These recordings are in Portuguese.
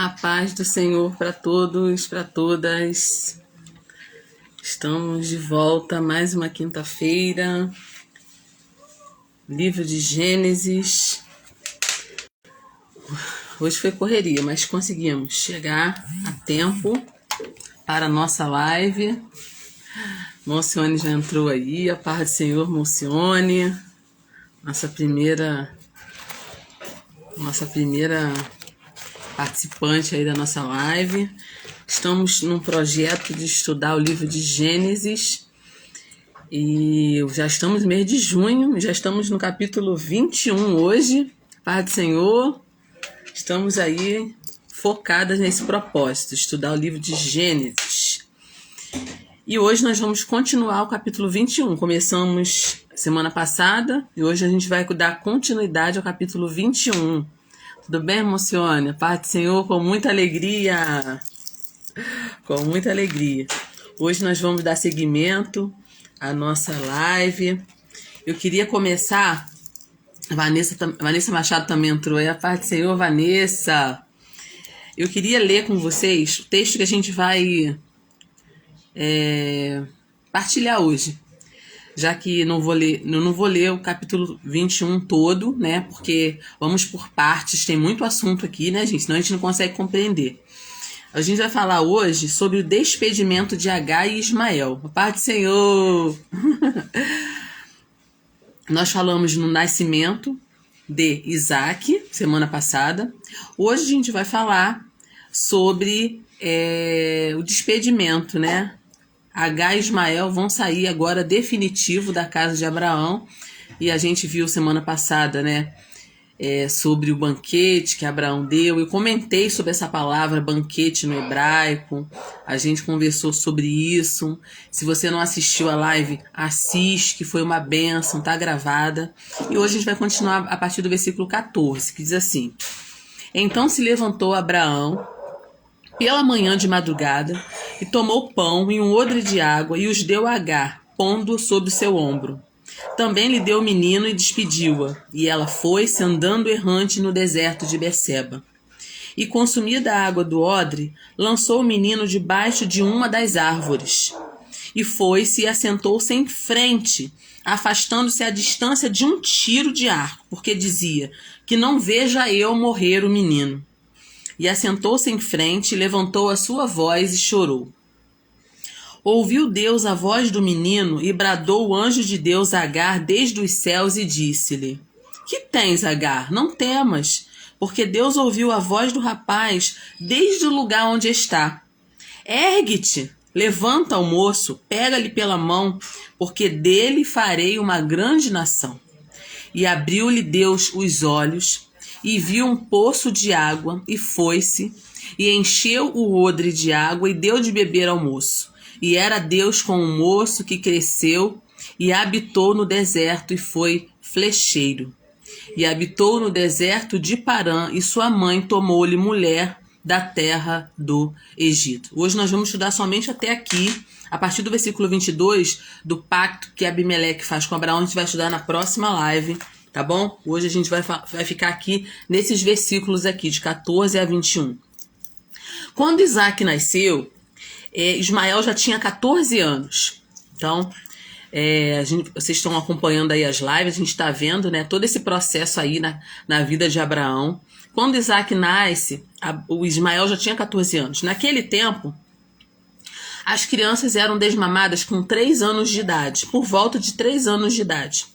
A paz do Senhor para todos, para todas. Estamos de volta mais uma quinta-feira. Livro de Gênesis. Hoje foi correria, mas conseguimos chegar a tempo para a nossa live. Moncione já entrou aí. A paz do Senhor, Moncione. Nossa primeira participante aí da nossa live. Estamos num projeto de estudar o livro de Gênesis e já estamos no mês de junho, já estamos no capítulo 21 hoje. Paz do Senhor, estamos aí focadas nesse propósito, estudar o livro de Gênesis. E hoje nós vamos continuar o capítulo 21. Começamos semana passada e hoje a gente vai dar continuidade ao capítulo 21. Tudo bem, Moncione? Paz do Senhor, com muita alegria. Com muita alegria. Hoje nós vamos dar seguimento à nossa live. Eu queria começar... Vanessa Machado também entrou aí. A paz do Senhor, Vanessa. Eu queria ler com vocês o texto que a gente vai partilhar hoje. Já que eu não vou ler o capítulo 21 todo, né? Porque vamos por partes, tem muito assunto aqui, né, gente? Senão a gente não consegue compreender. A gente vai falar hoje sobre o despedimento de Agar e Ismael. A paz do Senhor! Nós falamos no nascimento de Isaac, semana passada. Hoje a gente vai falar sobre o despedimento, né? Agar e Ismael vão sair agora definitivo da casa de Abraão. E a gente viu semana passada, né? Sobre o banquete que Abraão deu. Eu comentei sobre essa palavra banquete no hebraico. A gente conversou sobre isso. Se você não assistiu a live, assiste, que foi uma bênção, tá gravada. E hoje a gente vai continuar a partir do versículo 14, que diz assim: Então se levantou Abraão pela manhã de madrugada, e tomou pão e um odre de água, e os deu a Agar, pondo-o sobre o seu ombro. Também lhe deu o menino e despediu-a, e ela foi-se andando errante no deserto de Berseba. E consumida a água do odre, lançou o menino debaixo de uma das árvores. E foi-se e assentou-se em frente, afastando-se à distância de um tiro de arco, porque dizia: que não veja eu morrer o menino. E assentou-se em frente, levantou a sua voz e chorou. Ouviu Deus a voz do menino e bradou o anjo de Deus a Agar desde os céus e disse-lhe: Que tens, Agar? Não temas, porque Deus ouviu a voz do rapaz desde o lugar onde está. Ergue-te, levanta o moço, pega-lhe pela mão, porque dele farei uma grande nação. E abriu-lhe Deus os olhos, e viu um poço de água, e foi-se, e encheu o odre de água, e deu de beber ao moço. E era Deus com o moço que cresceu, e habitou no deserto, e foi flecheiro. E habitou no deserto de Parã, e sua mãe tomou-lhe mulher da terra do Egito. Hoje nós vamos estudar somente até aqui, a partir do versículo 22, do pacto que Abimeleque faz com Abraão. A gente vai estudar na próxima live. Tá bom? Hoje a gente vai ficar aqui nesses versículos aqui, de 14 a 21. Quando Isaac nasceu, Ismael já tinha 14 anos. Então, vocês estão acompanhando aí as lives, a gente está vendo, né, todo esse processo aí na vida de Abraão. Quando Isaac nasce, o Ismael já tinha 14 anos. Naquele tempo, as crianças eram desmamadas com 3 anos de idade, por volta de 3 anos de idade.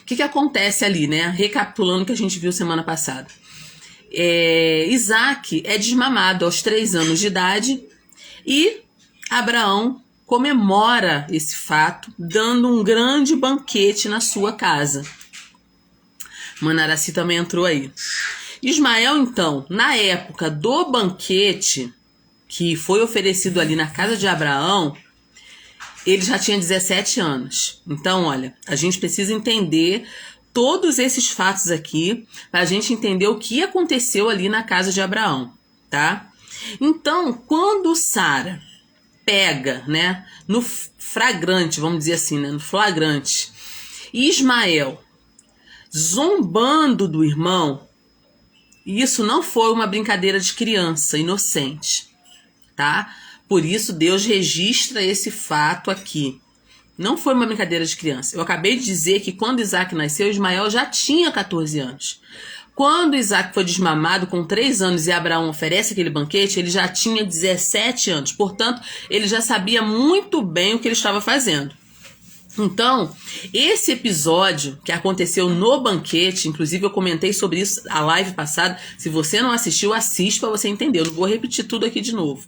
O que acontece ali, né? Recapitulando o que a gente viu semana passada. Isaac é desmamado aos 3 anos de idade e Abraão comemora esse fato dando um grande banquete na sua casa. Manaraci também entrou aí. Ismael, então, na época do banquete que foi oferecido ali na casa de Abraão, ele já tinha 17 anos. Então, olha, a gente precisa entender todos esses fatos aqui para a gente entender o que aconteceu ali na casa de Abraão, tá? Então, quando Sara pega, né, no flagrante, vamos dizer assim, né, no flagrante, Ismael zombando do irmão, E isso não foi uma brincadeira de criança inocente, tá? Por isso Deus registra esse fato aqui. Não foi uma brincadeira de criança. Eu acabei de dizer que quando Isaac nasceu, Ismael já tinha 14 anos. Quando Isaac foi desmamado com 3 anos e Abraão oferece aquele banquete, ele já tinha 17 anos. Portanto, ele já sabia muito bem o que ele estava fazendo. Então, esse episódio que aconteceu no banquete, inclusive eu comentei sobre isso a live passada, se você não assistiu, assiste para você entender, eu não vou repetir tudo aqui de novo.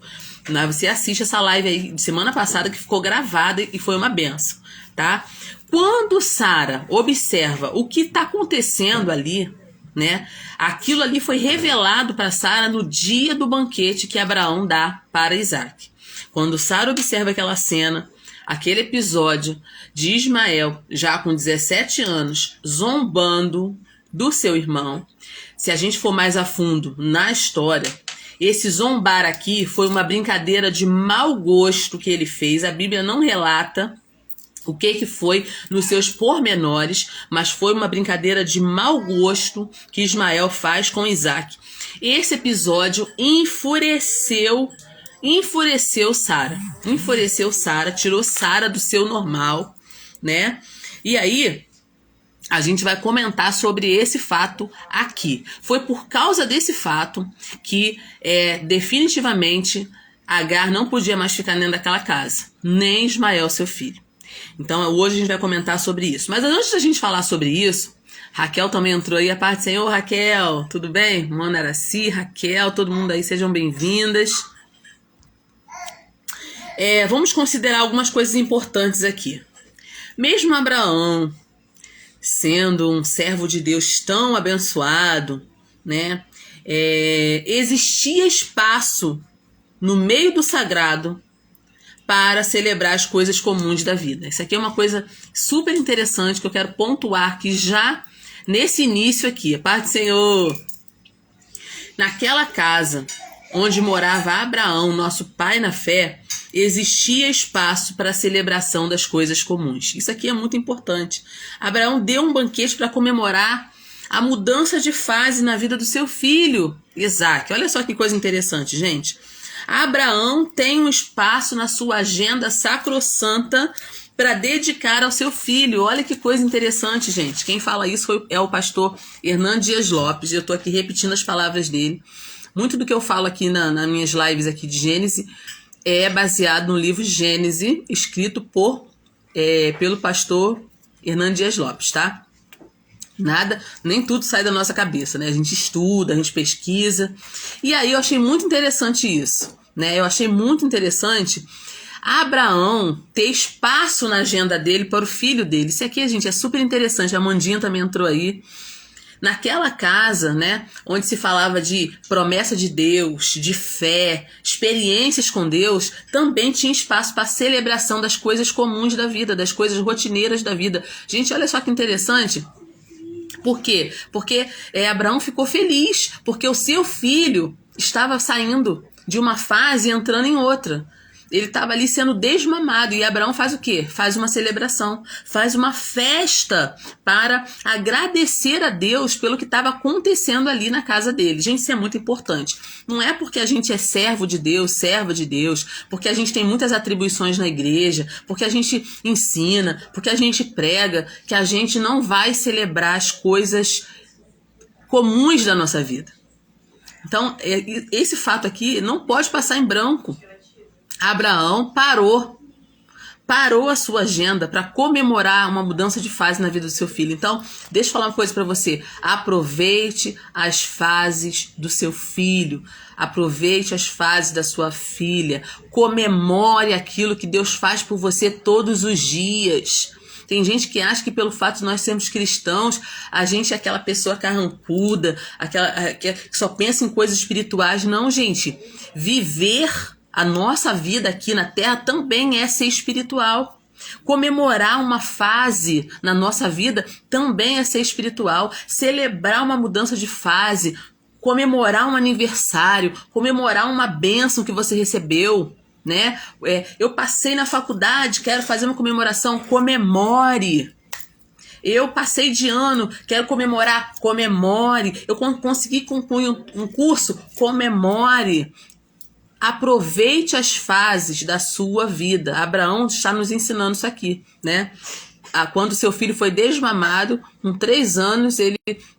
Você assiste essa live aí de semana passada que ficou gravada e foi uma benção, tá? Quando Sara observa o que está acontecendo ali, né? Aquilo ali foi revelado para Sara no dia do banquete que Abraão dá para Isaac. Quando Sara observa aquela cena, aquele episódio de Ismael, já com 17 anos, zombando do seu irmão. Se a gente for mais a fundo na história, esse zombar aqui foi uma brincadeira de mau gosto que ele fez. A Bíblia não relata o que foi nos seus pormenores, mas foi uma brincadeira de mau gosto que Ismael faz com Isaac. Esse episódio enfureceu Sara, tirou Sara do seu normal, né? E aí, a gente vai comentar sobre esse fato aqui. Foi por causa desse fato que, definitivamente, Agar não podia mais ficar dentro daquela casa, nem Ismael, seu filho. Então, hoje a gente vai comentar sobre isso. Mas antes da gente falar sobre isso, Raquel também entrou aí, a parte do Senhor. Raquel, tudo bem? Mona Araci, Raquel, todo mundo aí, sejam bem-vindas. Vamos considerar algumas coisas importantes aqui. Mesmo Abraão, sendo um servo de Deus tão abençoado, né, existia espaço no meio do sagrado para celebrar as coisas comuns da vida. Isso aqui é uma coisa super interessante que eu quero pontuar aqui já nesse início aqui. A paz do Senhor. Naquela casa onde morava Abraão, nosso pai na fé, existia espaço para a celebração das coisas comuns. Isso aqui é muito importante. Abraão deu um banquete para comemorar a mudança de fase na vida do seu filho, Isaac. Olha só que coisa interessante, gente. Abraão tem um espaço na sua agenda sacrossanta para dedicar ao seu filho. Olha que coisa interessante, gente. Quem fala isso é o pastor Hernan Dias Lopes. Eu estou aqui repetindo as palavras dele. Muito do que eu falo aqui nas minhas lives aqui de Gênesis é baseado no livro Gênesis, escrito pelo pastor Hernan Dias Lopes, tá? Nem tudo sai da nossa cabeça, né? A gente estuda, a gente pesquisa. E aí eu achei muito interessante isso, né? Eu achei muito interessante Abraão ter espaço na agenda dele para o filho dele. Isso aqui, gente, é super interessante. A Mandinha também entrou aí. Naquela casa, né, onde se falava de promessa de Deus, de fé, experiências com Deus, também tinha espaço para a celebração das coisas comuns da vida, das coisas rotineiras da vida. Gente, olha só que interessante. Por quê? Porque Abraão ficou feliz, porque o seu filho estava saindo de uma fase e entrando em outra. Ele estava ali sendo desmamado. E Abraão faz o quê? Faz uma celebração, faz uma festa para agradecer a Deus pelo que estava acontecendo ali na casa dele. Gente, isso é muito importante. Não é porque a gente é servo de Deus, serva de Deus, porque a gente tem muitas atribuições na igreja, porque a gente ensina, porque a gente prega, que a gente não vai celebrar as coisas comuns da nossa vida. Então, esse fato aqui não pode passar em branco. Abraão parou a sua agenda para comemorar uma mudança de fase na vida do seu filho. Então, deixa eu falar uma coisa para você. Aproveite as fases do seu filho. Aproveite as fases da sua filha. Comemore aquilo que Deus faz por você todos os dias. Tem gente que acha que pelo fato de nós sermos cristãos, a gente é aquela pessoa carrancuda, aquela que só pensa em coisas espirituais. Não, gente. Viver a nossa vida aqui na Terra também é ser espiritual. Comemorar uma fase na nossa vida também é ser espiritual. Celebrar uma mudança de fase, comemorar um aniversário, comemorar uma bênção que você recebeu, né? Eu passei na faculdade, quero fazer uma comemoração. Comemore. Eu passei de ano, quero comemorar. Comemore. Eu consegui concluir um curso. Comemore. Aproveite as fases da sua vida. Abraão está nos ensinando isso aqui, né? Quando seu filho foi desmamado, com 3 anos, ele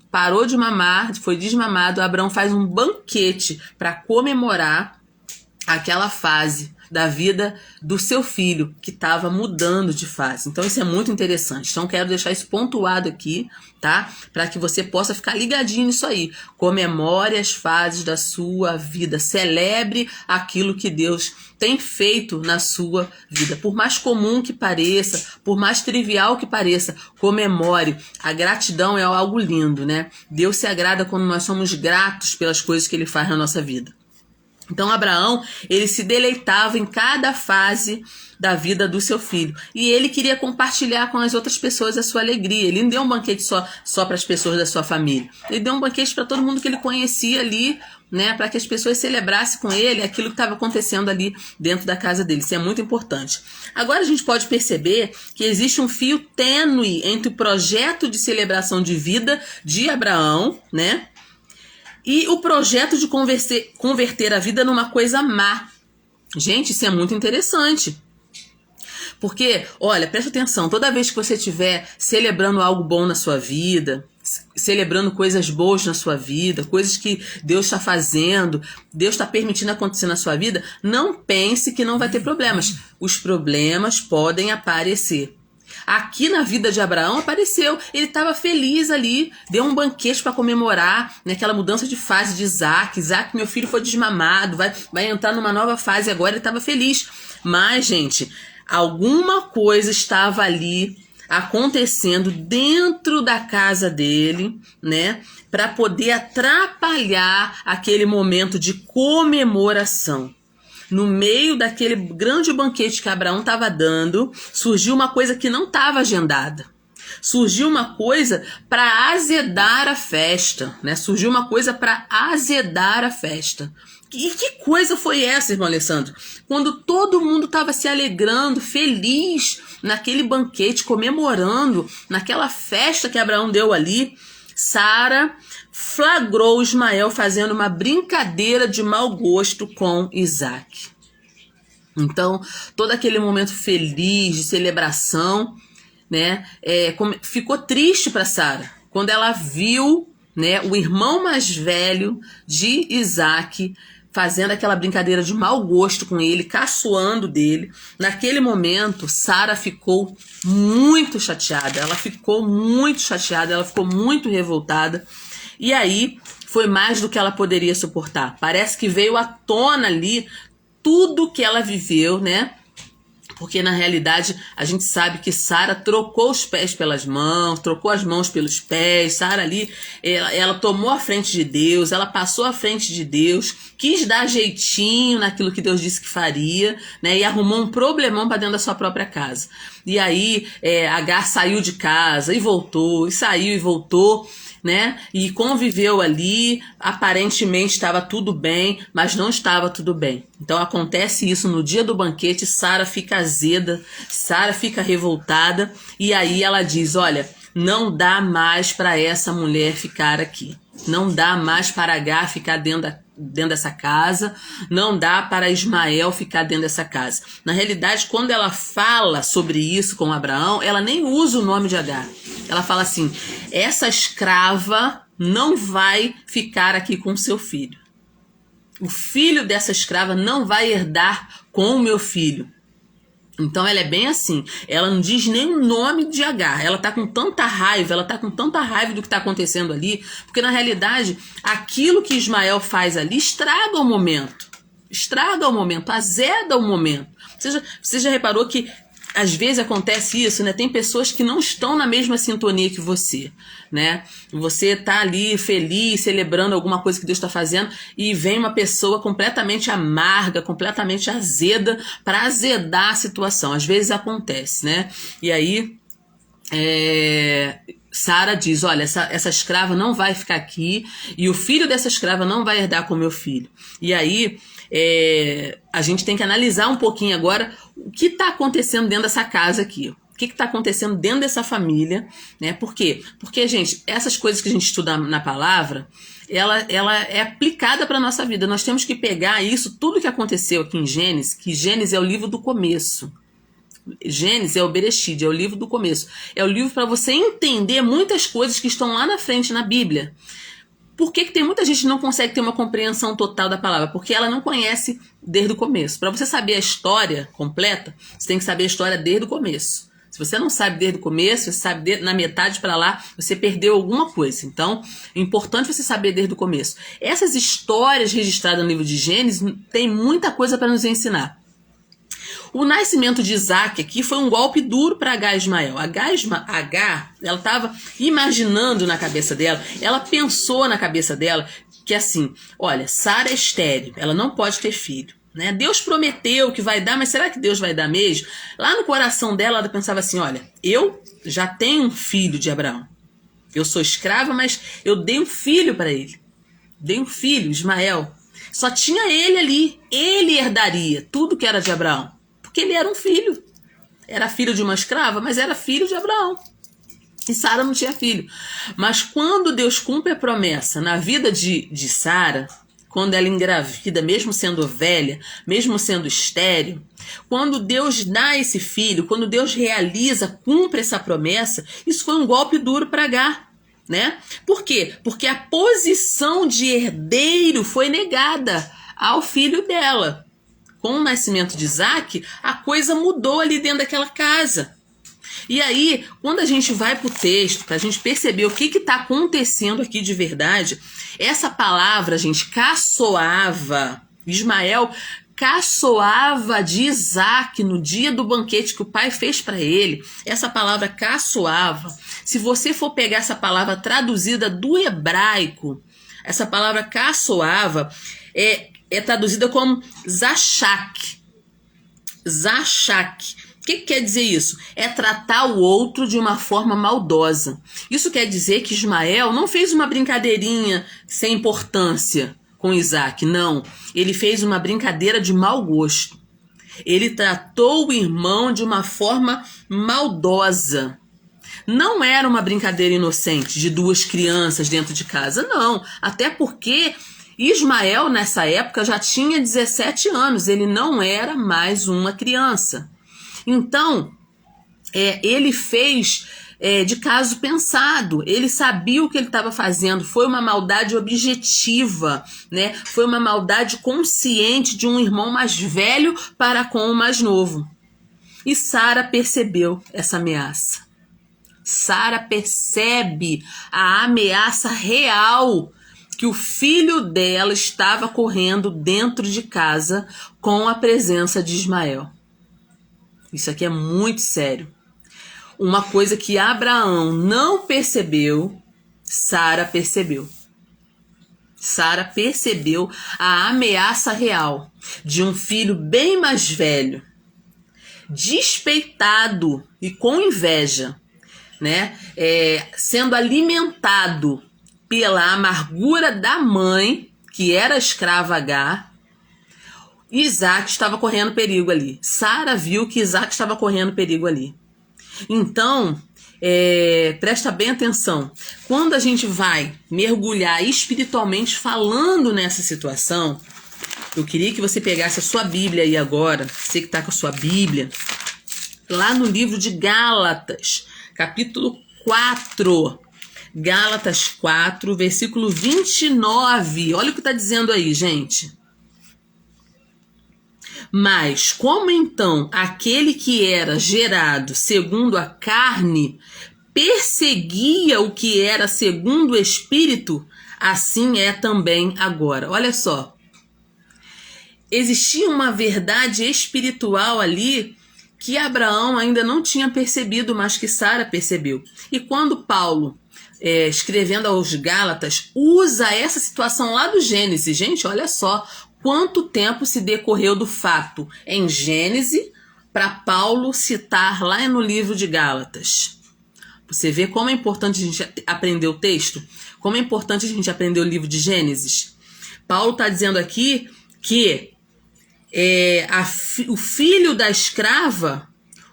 parou de mamar, foi desmamado. Abraão faz um banquete para comemorar aquela fase da vida do seu filho, que estava mudando de fase. Então isso é muito interessante. Então quero deixar isso pontuado aqui, tá? Para que você possa ficar ligadinho nisso aí. Comemore as fases da sua vida. Celebre aquilo que Deus tem feito na sua vida. Por mais comum que pareça, por mais trivial que pareça, comemore. A gratidão é algo lindo, né? Deus se agrada quando nós somos gratos pelas coisas que Ele faz na nossa vida. Então Abraão, ele se deleitava em cada fase da vida do seu filho. E ele queria compartilhar com as outras pessoas a sua alegria. Ele não deu um banquete só para as pessoas da sua família. Ele deu um banquete para todo mundo que ele conhecia ali, né, para que as pessoas celebrassem com ele aquilo que estava acontecendo ali dentro da casa dele. Isso é muito importante. Agora a gente pode perceber que existe um fio tênue entre o projeto de celebração de vida de Abraão, né, e o projeto de converter a vida numa coisa má. Gente, isso é muito interessante. Porque, olha, presta atenção, toda vez que você estiver celebrando algo bom na sua vida, celebrando coisas boas na sua vida, coisas que Deus está fazendo, Deus está permitindo acontecer na sua vida, não pense que não vai ter problemas. Os problemas podem aparecer. Aqui na vida de Abraão apareceu, ele estava feliz ali, deu um banquete para comemorar, né, aquela mudança de fase de Isaac. Isaac, meu filho, foi desmamado, vai entrar numa nova fase agora, ele estava feliz. Mas, gente, alguma coisa estava ali acontecendo dentro da casa dele, né, para poder atrapalhar aquele momento de comemoração. No meio daquele grande banquete que Abraão estava dando, surgiu uma coisa que não estava agendada. Surgiu uma coisa para azedar a festa, né? Surgiu uma coisa para azedar a festa. E que coisa foi essa, irmão Alessandro? Quando todo mundo estava se alegrando, feliz, naquele banquete, comemorando, naquela festa que Abraão deu ali, Sara flagrou Ismael fazendo uma brincadeira de mau gosto com Isaac. Então, todo aquele momento feliz, de celebração, né, ficou triste para Sara, quando ela viu, né, o irmão mais velho de Isaac fazendo aquela brincadeira de mau gosto com ele, caçoando dele. Naquele momento, Sara ficou muito chateada, ela ficou muito revoltada, e aí foi mais do que ela poderia suportar. Parece que veio à tona ali tudo que ela viveu, né? Porque na realidade a gente sabe que Sara trocou os pés pelas mãos, trocou as mãos pelos pés. Sara ali, ela tomou a frente de Deus, ela passou à frente de Deus, quis dar jeitinho naquilo que Deus disse que faria, né? E arrumou um problemão para dentro da sua própria casa. E aí Agar saiu de casa e voltou, e saiu e voltou, né? E conviveu ali, aparentemente estava tudo bem, mas não estava tudo bem. Então acontece isso no dia do banquete, Sara fica azeda, Sara fica revoltada, e aí ela diz: olha, não dá mais para essa mulher ficar aqui, não dá mais para Agar ficar dentro dessa casa, não dá para Ismael ficar dentro dessa casa. Na realidade, quando ela fala sobre isso com Abraão, ela nem usa o nome de Agar. Ela fala assim: essa escrava não vai ficar aqui com seu filho. O filho dessa escrava não vai herdar com o meu filho. Então ela é bem assim, ela não diz nem o nome de Agar, ela tá com tanta raiva, do que tá acontecendo ali, porque na realidade aquilo que Ismael faz ali estraga o momento, azeda o momento. Você já reparou que às vezes acontece isso, né? Tem pessoas que não estão na mesma sintonia que você, né? Você tá ali feliz, celebrando alguma coisa que Deus está fazendo, e vem uma pessoa completamente amarga, completamente azeda, para azedar a situação. Às vezes acontece, né? E aí Sara diz: olha, essa escrava não vai ficar aqui, e o filho dessa escrava não vai herdar com meu filho. E aí a gente tem que analisar um pouquinho agora o que está acontecendo dentro dessa casa aqui. que está acontecendo dentro dessa família, né? Por quê? Porque, gente, essas coisas que a gente estuda na palavra, ela é aplicada para a nossa vida. Nós temos que pegar isso, tudo que aconteceu aqui em Gênesis, que Gênesis é o livro do começo. Gênesis é o Bereshit, é o livro do começo. É o livro para você entender muitas coisas que estão lá na frente na Bíblia. Por que tem muita gente que não consegue ter uma compreensão total da palavra? Porque ela não conhece desde o começo. Para você saber a história completa, você tem que saber a história desde o começo. Se você não sabe desde o começo, você sabe na metade para lá, você perdeu alguma coisa. Então, é importante você saber desde o começo. Essas histórias registradas no livro de Gênesis tem muita coisa para nos ensinar. O nascimento de Isaac aqui foi um golpe duro para Agar e Ismael. Agar, ela estava imaginando na cabeça dela, ela pensou na cabeça dela que assim, olha, Sara é estéril, ela não pode ter filho. Né? Deus prometeu que vai dar, mas será que Deus vai dar mesmo? Lá no coração dela, ela pensava assim, olha, eu já tenho um filho de Abraão. Eu sou escrava, mas eu dei um filho para ele. Dei um filho, Ismael. Só tinha ele ali. Ele herdaria tudo que era de Abraão. Porque ele era um filho. Era filho de uma escrava, mas era filho de Abraão. E Sara não tinha filho. Mas quando Deus cumpre a promessa na vida de Sara, quando ela engravida, mesmo sendo velha, mesmo sendo estéril, quando Deus dá esse filho, quando Deus realiza, cumpre essa promessa, isso foi um golpe duro para Agar, né? Por quê? Porque a posição de herdeiro foi negada ao filho dela. Com o nascimento de Isaac, a coisa mudou ali dentro daquela casa. E aí, quando a gente vai para o texto, para a gente perceber o que está acontecendo aqui de verdade, essa palavra, gente, caçoava, Ismael caçoava de Isaac no dia do banquete que o pai fez para ele. Essa palavra caçoava, se você for pegar essa palavra traduzida do hebraico, essa palavra caçoava é traduzida como zachak. Zachak. O que quer dizer isso? É tratar o outro de uma forma maldosa. Isso quer dizer que Ismael não fez uma brincadeirinha sem importância com Isaac, não. Ele fez uma brincadeira de mau gosto. Ele tratou o irmão de uma forma maldosa. Não era uma brincadeira inocente de duas crianças dentro de casa, não. Até porque Ismael, nessa época, já tinha 17 anos. Ele não era mais uma criança. Então, ele fez de caso pensado. Ele sabia o que ele estava fazendo. Foi uma maldade objetiva, né? Foi uma maldade consciente de um irmão mais velho para com o mais novo. E Sara percebeu essa ameaça. Sara percebe a ameaça real que o filho dela estava correndo dentro de casa com a presença de Ismael. Isso aqui é muito sério. Uma coisa que Abraão não percebeu, Sara percebeu. Sara percebeu a ameaça real de um filho bem mais velho, despeitado e com inveja, né? Sendo alimentado pela amargura da mãe, que era a escrava Agar. Isaac estava correndo perigo ali. Sara viu que Isaac estava correndo perigo ali. Então, presta bem atenção. Quando a gente vai mergulhar espiritualmente falando nessa situação, eu queria que você pegasse a sua Bíblia aí agora, você que está com a sua Bíblia, lá no livro de Gálatas, capítulo 4. Gálatas 4, versículo 29. Olha o que está dizendo aí, gente. Mas como então aquele que era gerado segundo a carne perseguia o que era segundo o Espírito, assim é também agora. Olha só. Existia uma verdade espiritual ali que Abraão ainda não tinha percebido, mas que Sara percebeu. E quando Paulo, escrevendo aos Gálatas, usa essa situação lá do Gênesis, gente, olha só quanto tempo se decorreu do fato em Gênesis para Paulo citar lá no livro de Gálatas. Você vê como é importante a gente aprender o texto? Como é importante a gente aprender o livro de Gênesis? Paulo está dizendo aqui que o filho da escrava,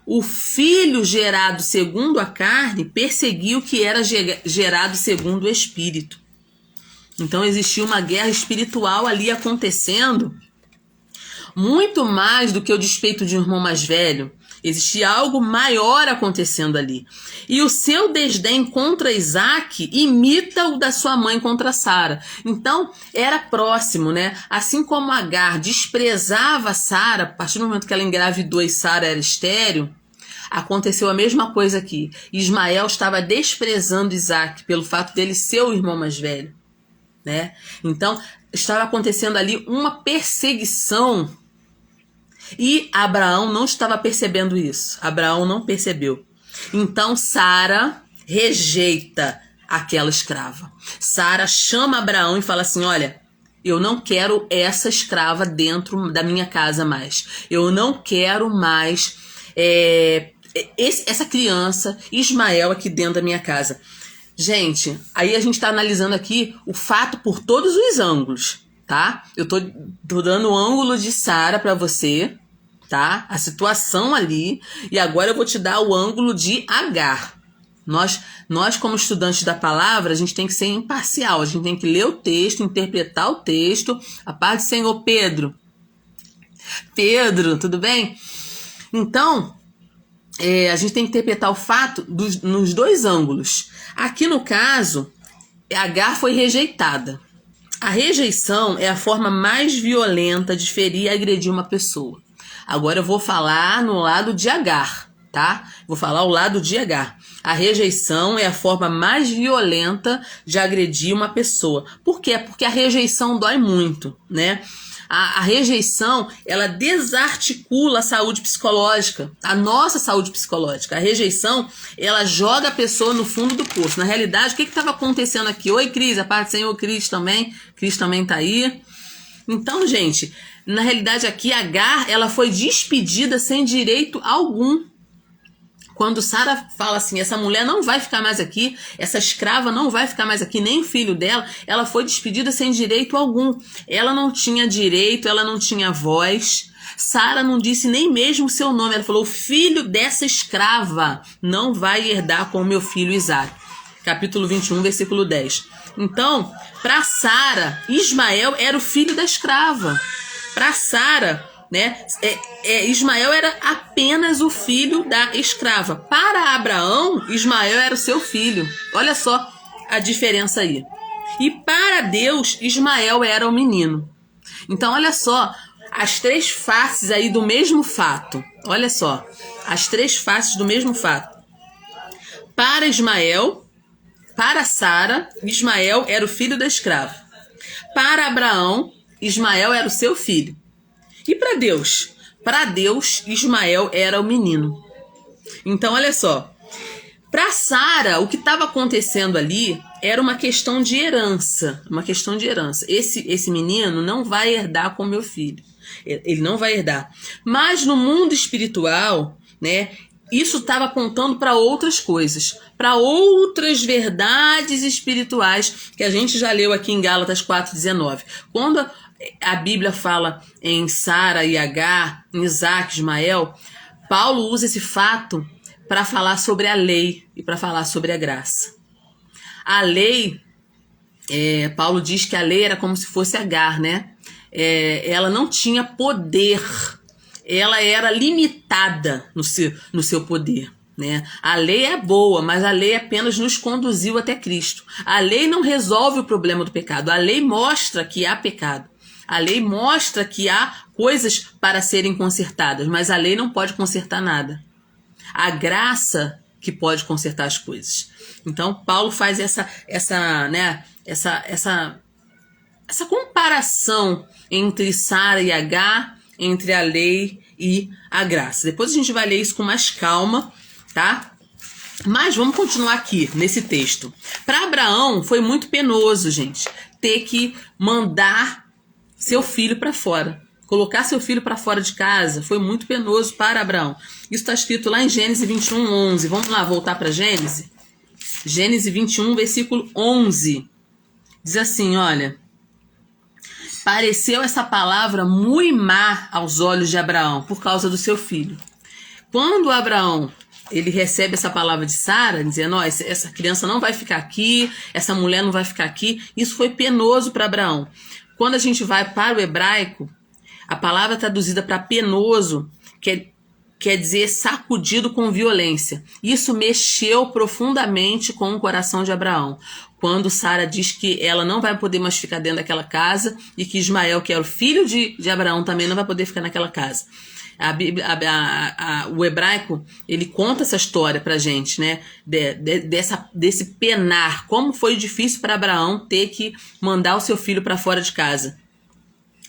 o filho gerado segundo a carne perseguiu o que era gerado segundo o espírito. Então existia uma guerra espiritual ali acontecendo, muito mais do que o despeito de um irmão mais velho. Existia algo maior acontecendo ali. E o seu desdém contra Isaac imita o da sua mãe contra Sara. Então, era próximo, né? Assim como Agar desprezava Sara, a partir do momento que ela engravidou e Sara era estéril, aconteceu a mesma coisa aqui. Ismael estava desprezando Isaac pelo fato dele ser o irmão mais velho, né? Então, estava acontecendo ali uma perseguição. E Abraão não estava percebendo isso. Abraão não percebeu. Então Sara rejeita aquela escrava. Sara chama Abraão e fala assim: olha, eu não quero essa escrava dentro da minha casa mais. Eu não quero mais essa criança, Ismael, aqui dentro da minha casa. Gente, aí a gente está analisando aqui o fato por todos os ângulos, tá? Eu tô dando o ângulo de Sara para você, tá? A situação ali. E agora eu vou te dar o ângulo de Agar. Nós, como estudantes da palavra, a gente tem que ser imparcial. A gente tem que ler o texto, interpretar o texto. A paz do Senhor, Pedro. Pedro, tudo bem? Então, a gente tem que interpretar o fato nos dois ângulos. Aqui no caso, Agar foi rejeitada. A rejeição é a forma mais violenta de ferir e agredir uma pessoa. Agora eu vou falar no lado de Agar, tá? Vou falar o lado de Agar. A rejeição é a forma mais violenta de agredir uma pessoa. Por quê? Porque a rejeição dói muito, né? A rejeição, ela desarticula a saúde psicológica, a nossa saúde psicológica. A rejeição, ela joga a pessoa no fundo do poço. Na realidade, o que estava acontecendo aqui? Oi, Cris, a parte do Senhor, Cris também tá aí. Então, gente, na realidade aqui, Agar, ela foi despedida sem direito algum. Quando Sara fala assim, essa mulher não vai ficar mais aqui, essa escrava não vai ficar mais aqui, nem o filho dela, ela foi despedida sem direito algum. Ela não tinha direito, ela não tinha voz. Sara não disse nem mesmo o seu nome. Ela falou, o filho dessa escrava não vai herdar com o meu filho Isaac. Capítulo 21, versículo 10. Então, para Sara, Ismael era o filho da escrava. Para Sara, né, Ismael era apenas o filho da escrava. Para Abraão, Ismael era o seu filho. Olha só a diferença aí. E para Deus, Ismael era o menino. Então, olha só as três faces aí do mesmo fato. Olha só, as três faces do mesmo fato. Para Ismael, para Sara, Ismael era o filho da escrava. Para Abraão, Ismael era o seu filho. E para Deus? Para Deus, Ismael era o menino. Então, olha só. Para Sara, o que estava acontecendo ali era uma questão de herança. Uma questão de herança. Esse menino não vai herdar com meu filho. Ele não vai herdar. Mas no mundo espiritual, né, isso estava apontando para outras coisas. Para outras verdades espirituais que a gente já leu aqui em Gálatas 4,19. Quando a Bíblia fala em Sara e Agar, em Isaac, Ismael, Paulo usa esse fato para falar sobre a lei e para falar sobre a graça. A lei, Paulo diz que a lei era como se fosse Agar, né? Ela não tinha poder, ela era limitada no seu poder. Né? A lei é boa, mas a lei apenas nos conduziu até Cristo. A lei não resolve o problema do pecado, a lei mostra que há pecado. A lei mostra que há coisas para serem consertadas, mas a lei não pode consertar nada. A graça que pode consertar as coisas. Então, Paulo faz essa comparação entre Sara e Agar, entre a lei e a graça. Depois a gente vai ler isso com mais calma, tá? Mas vamos continuar aqui nesse texto. Para Abraão foi muito penoso, gente, ter que mandar seu filho para fora. Colocar seu filho para fora de casa foi muito penoso para Abraão. Isso está escrito lá em Gênesis 21, 11. Vamos lá, voltar para Gênesis? Gênesis 21, versículo 11. Diz assim, olha. Pareceu essa palavra muito má aos olhos de Abraão, por causa do seu filho. quando Abraão ele recebe essa palavra de Sara, dizendo, ó, essa criança não vai ficar aqui, essa mulher não vai ficar aqui, isso foi penoso para Abraão. Quando a gente vai para o hebraico, a palavra traduzida para penoso quer dizer sacudido com violência. Isso mexeu profundamente com o coração de Abraão. Quando Sara diz que ela não vai poder mais ficar dentro daquela casa e que Ismael, que era o filho de Abraão, também não vai poder ficar naquela casa. O hebraico, ele conta essa história pra gente, né? Desse penar, como foi difícil para Abraão ter que mandar o seu filho para fora de casa.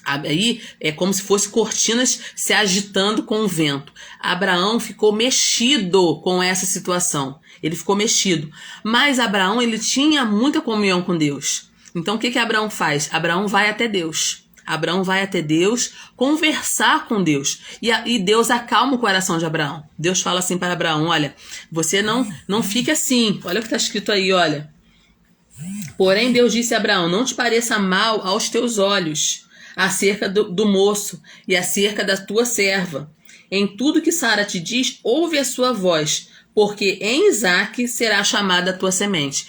Aí é como se fosse cortinas se agitando com o vento. Abraão ficou mexido com essa situação. Ele ficou mexido. Mas Abraão, ele tinha muita comunhão com Deus. Então o que Abraão faz? Abraão vai até Deus. Abraão vai até Deus conversar com Deus. E Deus acalma o coração de Abraão. Deus fala assim para Abraão, olha, você não fique assim. Olha o que está escrito aí, olha. Porém Deus disse a Abraão, não te pareça mal aos teus olhos acerca do moço e acerca da tua serva. Em tudo que Sara te diz, ouve a sua voz, porque em Isaque será chamada a tua semente.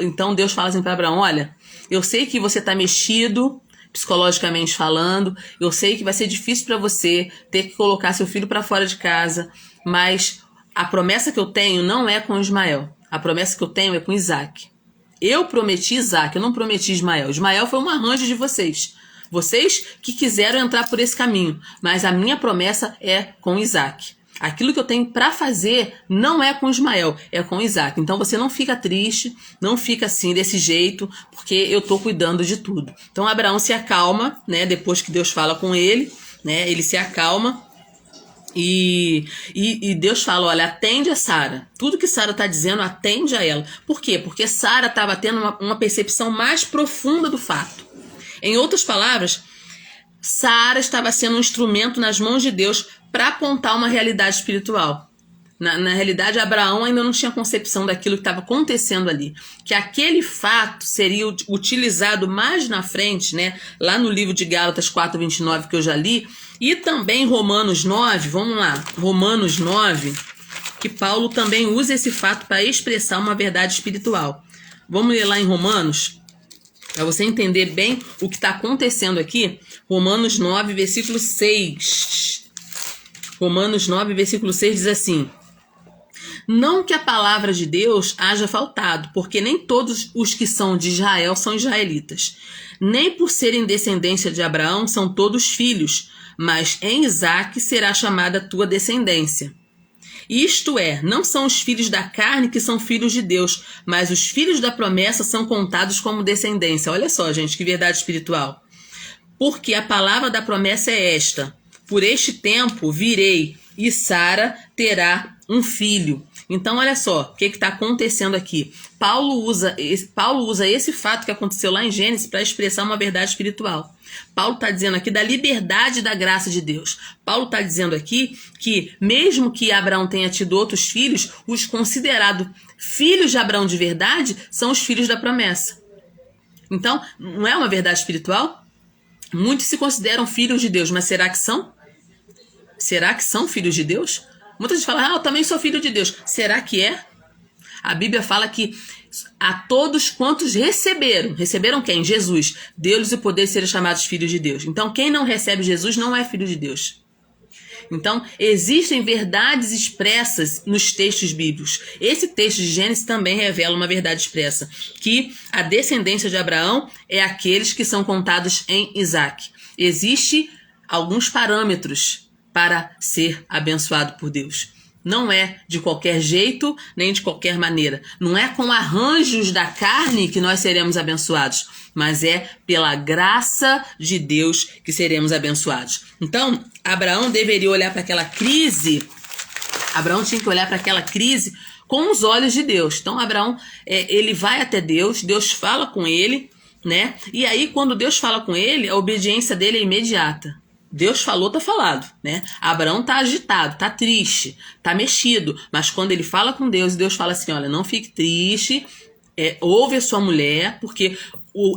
Então Deus fala assim para Abraão, olha, eu sei que você está mexido, psicologicamente falando, eu sei que vai ser difícil para você ter que colocar seu filho para fora de casa, mas a promessa que eu tenho não é com Ismael, a promessa que eu tenho é com Isaque. Eu prometi Isaque, eu não prometi Ismael. Ismael foi um arranjo de vocês. Vocês que quiseram entrar por esse caminho, mas a minha promessa é com Isaque. Aquilo que eu tenho para fazer não é com Ismael, é com Isaque. Então você não fica triste, não fica assim desse jeito, porque eu estou cuidando de tudo. Então Abraão se acalma, né? Depois que Deus fala com ele, né? Ele se acalma e Deus fala, olha, atende a Sara. Tudo que Sara está dizendo, atende a ela. Por quê? Porque Sara estava tendo uma percepção mais profunda do fato. Em outras palavras, Sara estava sendo um instrumento nas mãos de Deus para apontar uma realidade espiritual. Na realidade, Abraão ainda não tinha concepção daquilo que estava acontecendo ali. Que aquele fato seria utilizado mais na frente, né? Lá no livro de Gálatas 4:29, que eu já li, e também Romanos 9, vamos lá, Romanos 9, que Paulo também usa esse fato para expressar uma verdade espiritual. Vamos ler lá em Romanos, para você entender bem o que está acontecendo aqui. Romanos 9, versículo 6. Romanos 9, versículo 6 diz assim: não que a palavra de Deus haja faltado, porque nem todos os que são de Israel são israelitas. Nem por serem descendência de Abraão são todos filhos, mas em Isaque será chamada tua descendência. Isto é, não são os filhos da carne que são filhos de Deus, mas os filhos da promessa são contados como descendência. Olha só, gente, que verdade espiritual. Porque a palavra da promessa é esta: por este tempo virei, e Sara terá um filho. Então, olha só, o que está acontecendo aqui. Paulo usa esse fato que aconteceu lá em Gênesis para expressar uma verdade espiritual. Paulo está dizendo aqui da liberdade da graça de Deus. Paulo está dizendo aqui que, mesmo que Abraão tenha tido outros filhos, os considerados filhos de Abraão de verdade são os filhos da promessa. Então, não é uma verdade espiritual? Muitos se consideram filhos de Deus, mas será que são? Será que são filhos de Deus? Muita gente fala, eu também sou filho de Deus. Será que é? A Bíblia fala que a todos quantos receberam quem? Jesus. Deu-lhes o poder de serem chamados filhos de Deus. Então, quem não recebe Jesus não é filho de Deus. Então, existem verdades expressas nos textos bíblicos. Esse texto de Gênesis também revela uma verdade expressa, que a descendência de Abraão é aqueles que são contados em Isaque. Existem alguns parâmetros para ser abençoado por Deus. Não é de qualquer jeito, nem de qualquer maneira. Não é com arranjos da carne que nós seremos abençoados, mas é pela graça de Deus que seremos abençoados. Então, Abraão deveria olhar para aquela crise, Abraão tinha que olhar para aquela crise com os olhos de Deus. Então, Abraão, ele vai até Deus, Deus fala com ele, né? E aí, quando Deus fala com ele, a obediência dele é imediata. Deus falou, tá falado, né? Abraão tá agitado, tá triste, tá mexido, mas quando ele fala com Deus, Deus fala assim, olha, não fique triste, ouve a sua mulher, porque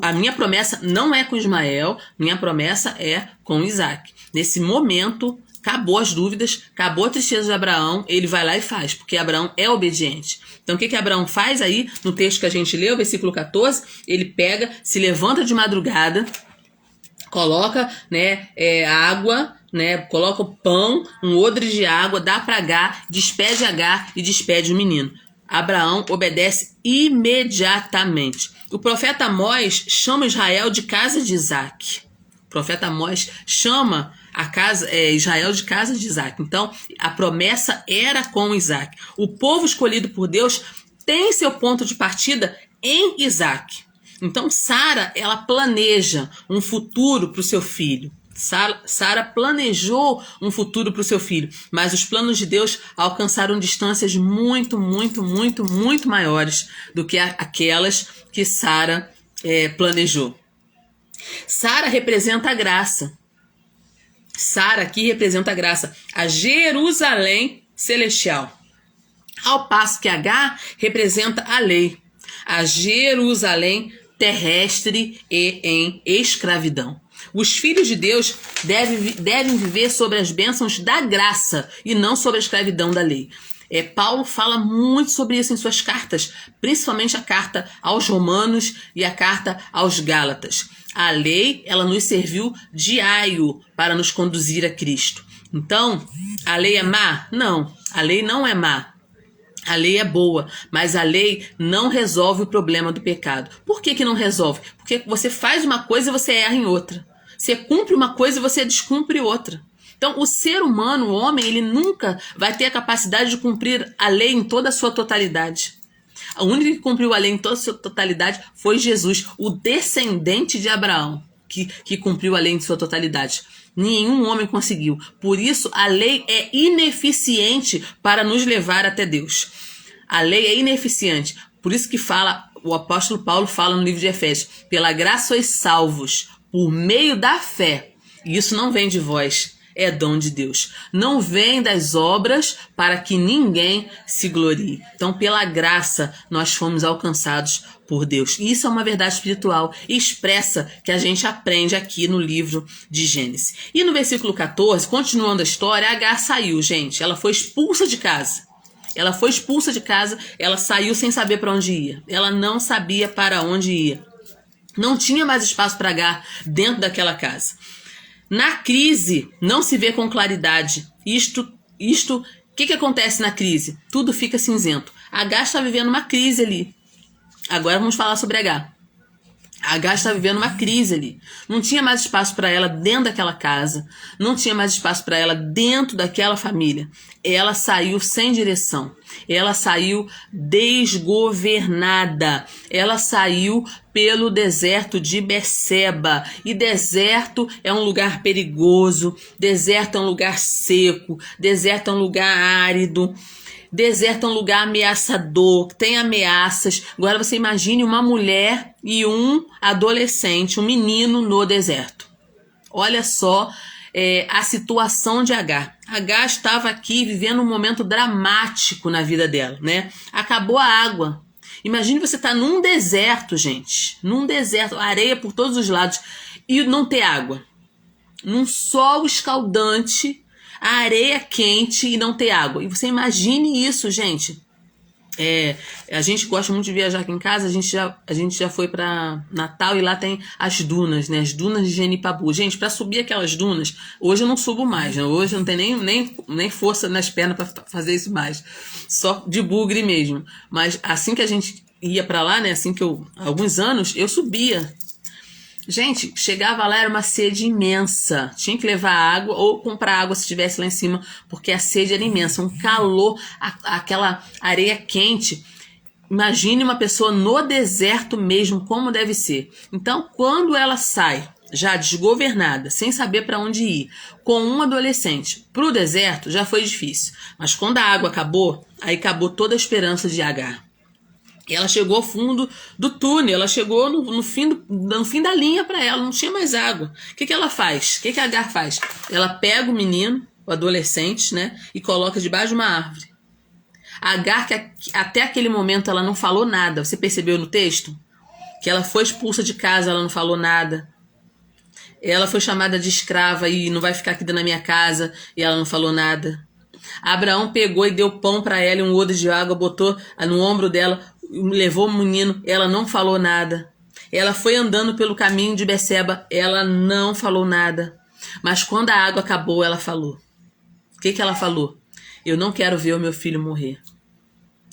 a minha promessa não é com Ismael, minha promessa é com Isaque. Nesse momento, acabou as dúvidas, acabou a tristeza de Abraão, ele vai lá e faz, porque Abraão é obediente. Então o que Abraão faz aí, no texto que a gente leu, versículo 14, ele pega, se levanta de madrugada, coloca, né, água, né, coloca o pão, um odre de água, dá para Agar, despede Agar e despede o menino. Abraão obedece imediatamente. O profeta Amós chama Israel de casa de Isaac. O profeta Amós chama Israel de casa de Isaac. Então, a promessa era com Isaac. O povo escolhido por Deus tem seu ponto de partida em Isaac. Então, Sara, ela planeja um futuro para o seu filho. Sara planejou um futuro para o seu filho, mas os planos de Deus alcançaram distâncias muito, muito, muito, muito maiores do que aquelas que Sara planejou. Sara representa a graça. Sara aqui representa a graça, a Jerusalém celestial. Ao passo que Agar representa a lei, a Jerusalém terrestre e em escravidão. Os filhos de Deus devem viver sobre as bênçãos da graça e não sobre a escravidão da lei. Paulo fala muito sobre isso em suas cartas, principalmente a carta aos Romanos e a carta aos Gálatas. A lei, ela nos serviu de aio para nos conduzir a Cristo. Então, a lei é má? Não, a lei não é má. A lei é boa, mas a lei não resolve o problema do pecado. Por que não resolve? Porque você faz uma coisa e você erra em outra. Você cumpre uma coisa e você descumpre outra. Então, o ser humano, o homem, ele nunca vai ter a capacidade de cumprir a lei em toda a sua totalidade. A única que cumpriu a lei em toda a sua totalidade foi Jesus, o descendente de Abraão, que cumpriu a lei em sua totalidade. Nenhum homem conseguiu. Por isso, a lei é ineficiente para nos levar até Deus. A lei é ineficiente. Por isso que o apóstolo Paulo fala no livro de Efésios: pela graça sois salvos, por meio da fé. E isso não vem de vós, é dom de Deus. Não vem das obras para que ninguém se glorie. Então, pela graça, nós fomos alcançados por Deus. E isso é uma verdade espiritual expressa que a gente aprende aqui no livro de Gênesis. E no versículo 14, continuando a história, Agar saiu, gente. Ela foi expulsa de casa. Ela saiu sem saber para onde ia. Ela não sabia para onde ia. Não tinha mais espaço para Agar dentro daquela casa. Na crise, não se vê com claridade. O que acontece na crise? Tudo fica cinzento. Agar está vivendo uma crise ali. Agora vamos falar sobre Agar. Agar está vivendo uma crise ali. Não tinha mais espaço para ela dentro daquela casa. Não tinha mais espaço para ela dentro daquela família. Ela saiu sem direção. Ela saiu desgovernada. Ela saiu pelo deserto de Berseba. E deserto é um lugar perigoso. Deserto é um lugar seco. Deserto é um lugar árido. Deserto é um lugar ameaçador, que tem ameaças. Agora você imagine uma mulher e um adolescente, um menino no deserto. Olha só a situação de Agar. Agar estava aqui vivendo um momento dramático na vida dela, né? Acabou a água. Imagine você estar num deserto, gente. Num deserto, areia por todos os lados e não ter água. Num sol escaldante, a areia quente e não ter água. E você imagine isso, gente. A gente gosta muito de viajar aqui em casa. A gente já foi para Natal e lá tem as dunas, né? As dunas de Genipabu. Gente, para subir aquelas dunas, hoje eu não subo mais, né? Hoje eu não tenho nem força nas pernas para fazer isso mais. Só de bugre mesmo. Mas assim que a gente ia para lá, né? Há alguns anos, eu subia. Gente, chegava lá, era uma sede imensa. Tinha que levar água ou comprar água se estivesse lá em cima, porque a sede era imensa. Um calor, aquela areia quente. Imagine uma pessoa no deserto mesmo, como deve ser. Então, quando ela sai, já desgovernada, sem saber para onde ir, com um adolescente para o deserto, já foi difícil. Mas quando a água acabou, aí acabou toda a esperança de Agar. Ela chegou ao fundo do túnel, ela chegou no fim da linha para ela, não tinha mais água. O que ela faz? O que a Agar faz? Ela pega o menino, o adolescente, né, e coloca debaixo de uma árvore. A Agar, que até aquele momento ela não falou nada, você percebeu no texto? Que ela foi expulsa de casa, ela não falou nada. Ela foi chamada de escrava e não vai ficar aqui dentro da minha casa, e ela não falou nada. Abraão pegou e deu pão para ela e um odre de água, botou no ombro dela, levou o menino, ela não falou nada. Ela foi andando pelo caminho de Beceba, ela não falou nada. Mas quando a água acabou, ela falou. O que ela falou? Eu não quero ver o meu filho morrer.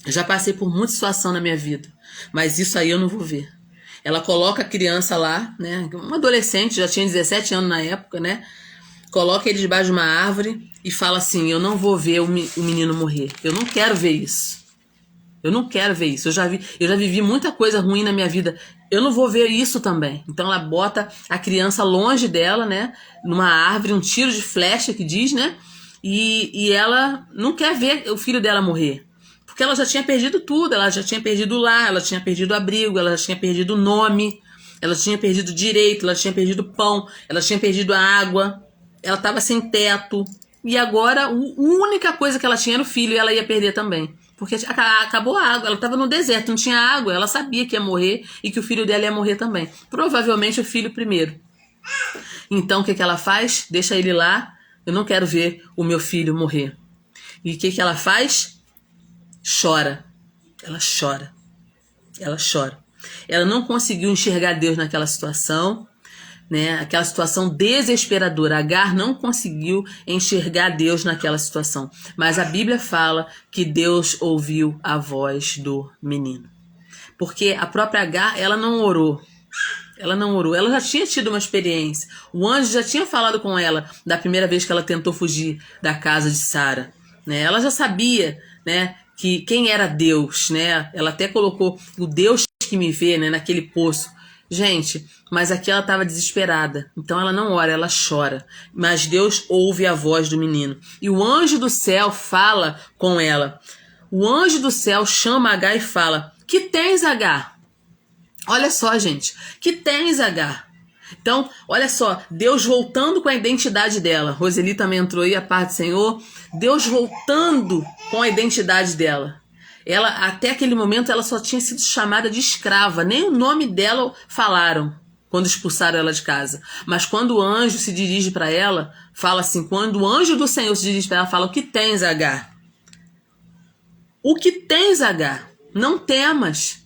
Eu já passei por muita situação na minha vida, mas isso aí eu não vou ver. Ela coloca a criança lá, né? Um adolescente, já tinha 17 anos na época, né? Coloca ele debaixo de uma árvore e fala assim, eu não vou ver o menino morrer. Eu não quero ver isso. Eu não quero ver isso. Eu já vivi muita coisa ruim na minha vida. Eu não vou ver isso também. Então ela bota a criança longe dela, né? Numa árvore, um tiro de flecha que diz, né? E ela não quer ver o filho dela morrer. Porque ela já tinha perdido tudo. Ela já tinha perdido o lar, ela tinha perdido o abrigo, ela já tinha perdido o nome, ela tinha perdido o direito, ela tinha perdido o pão, ela tinha perdido a água, ela estava sem teto. E agora a única coisa que ela tinha era o filho e ela ia perder também. Porque acabou a água, ela estava no deserto, não tinha água, ela sabia que ia morrer e que o filho dela ia morrer também. Provavelmente o filho primeiro. Então o que ela faz? Deixa ele lá, eu não quero ver o meu filho morrer. E o que ela faz? Chora. Ela chora. Ela chora. Ela não conseguiu enxergar Deus naquela situação, né? Aquela situação desesperadora. Agar não conseguiu enxergar Deus naquela situação. Mas a Bíblia fala que Deus ouviu a voz do menino. Porque a própria Agar, ela não orou. Ela não orou. Ela já tinha tido uma experiência. O anjo já tinha falado com ela da primeira vez que ela tentou fugir da casa de Sara, né? Ela já sabia, né, que quem era Deus, né? Ela até colocou o Deus que me vê, né, naquele poço. Gente, mas aqui ela estava desesperada. Então ela não ora, ela chora. Mas Deus ouve a voz do menino. E o anjo do céu fala com ela. O anjo do céu chama Agar e fala: que tens, Agar? Olha só, gente. Que tens, Agar? Então, olha só. Deus voltando com a identidade dela. Roseli também entrou aí, a paz do Senhor. Deus voltando com a identidade dela. Ela, até aquele momento, ela só tinha sido chamada de escrava. Nem o nome dela falaram quando expulsaram ela de casa. Mas quando o anjo se dirige para ela, fala assim, quando o anjo do Senhor se dirige para ela, fala: o que tens, Agar? O que tens, Agar? Não temas.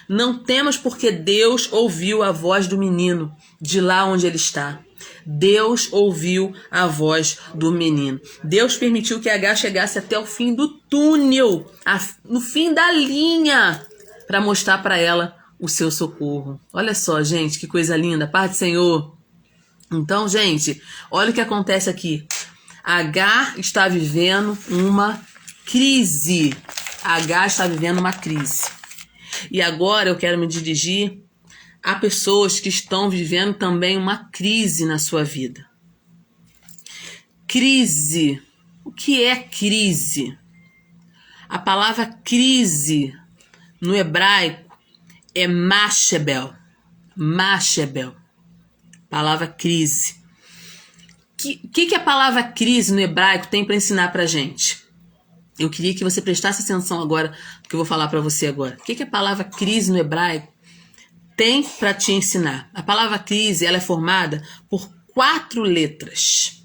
Não temas, porque Deus ouviu a voz do menino de lá onde ele está. Deus ouviu a voz do menino. Deus permitiu que Agar chegasse até o fim do túnel, no fim da linha, para mostrar para ela o seu socorro. Olha só, gente, que coisa linda. Paz do Senhor. Então, gente, olha o que acontece aqui. Agar está vivendo uma crise. Agar está vivendo uma crise. E agora eu quero me dirigir a pessoas que estão vivendo também uma crise na sua vida. Crise. O que é crise? A palavra crise no hebraico é mashebel. Mashebel. Palavra crise. O que a palavra crise no hebraico tem para ensinar para gente? Eu queria que você prestasse atenção agora no que eu vou falar para você agora. O que a palavra crise no hebraico tem para te ensinar? A palavra crise, ela é formada por 4 letras.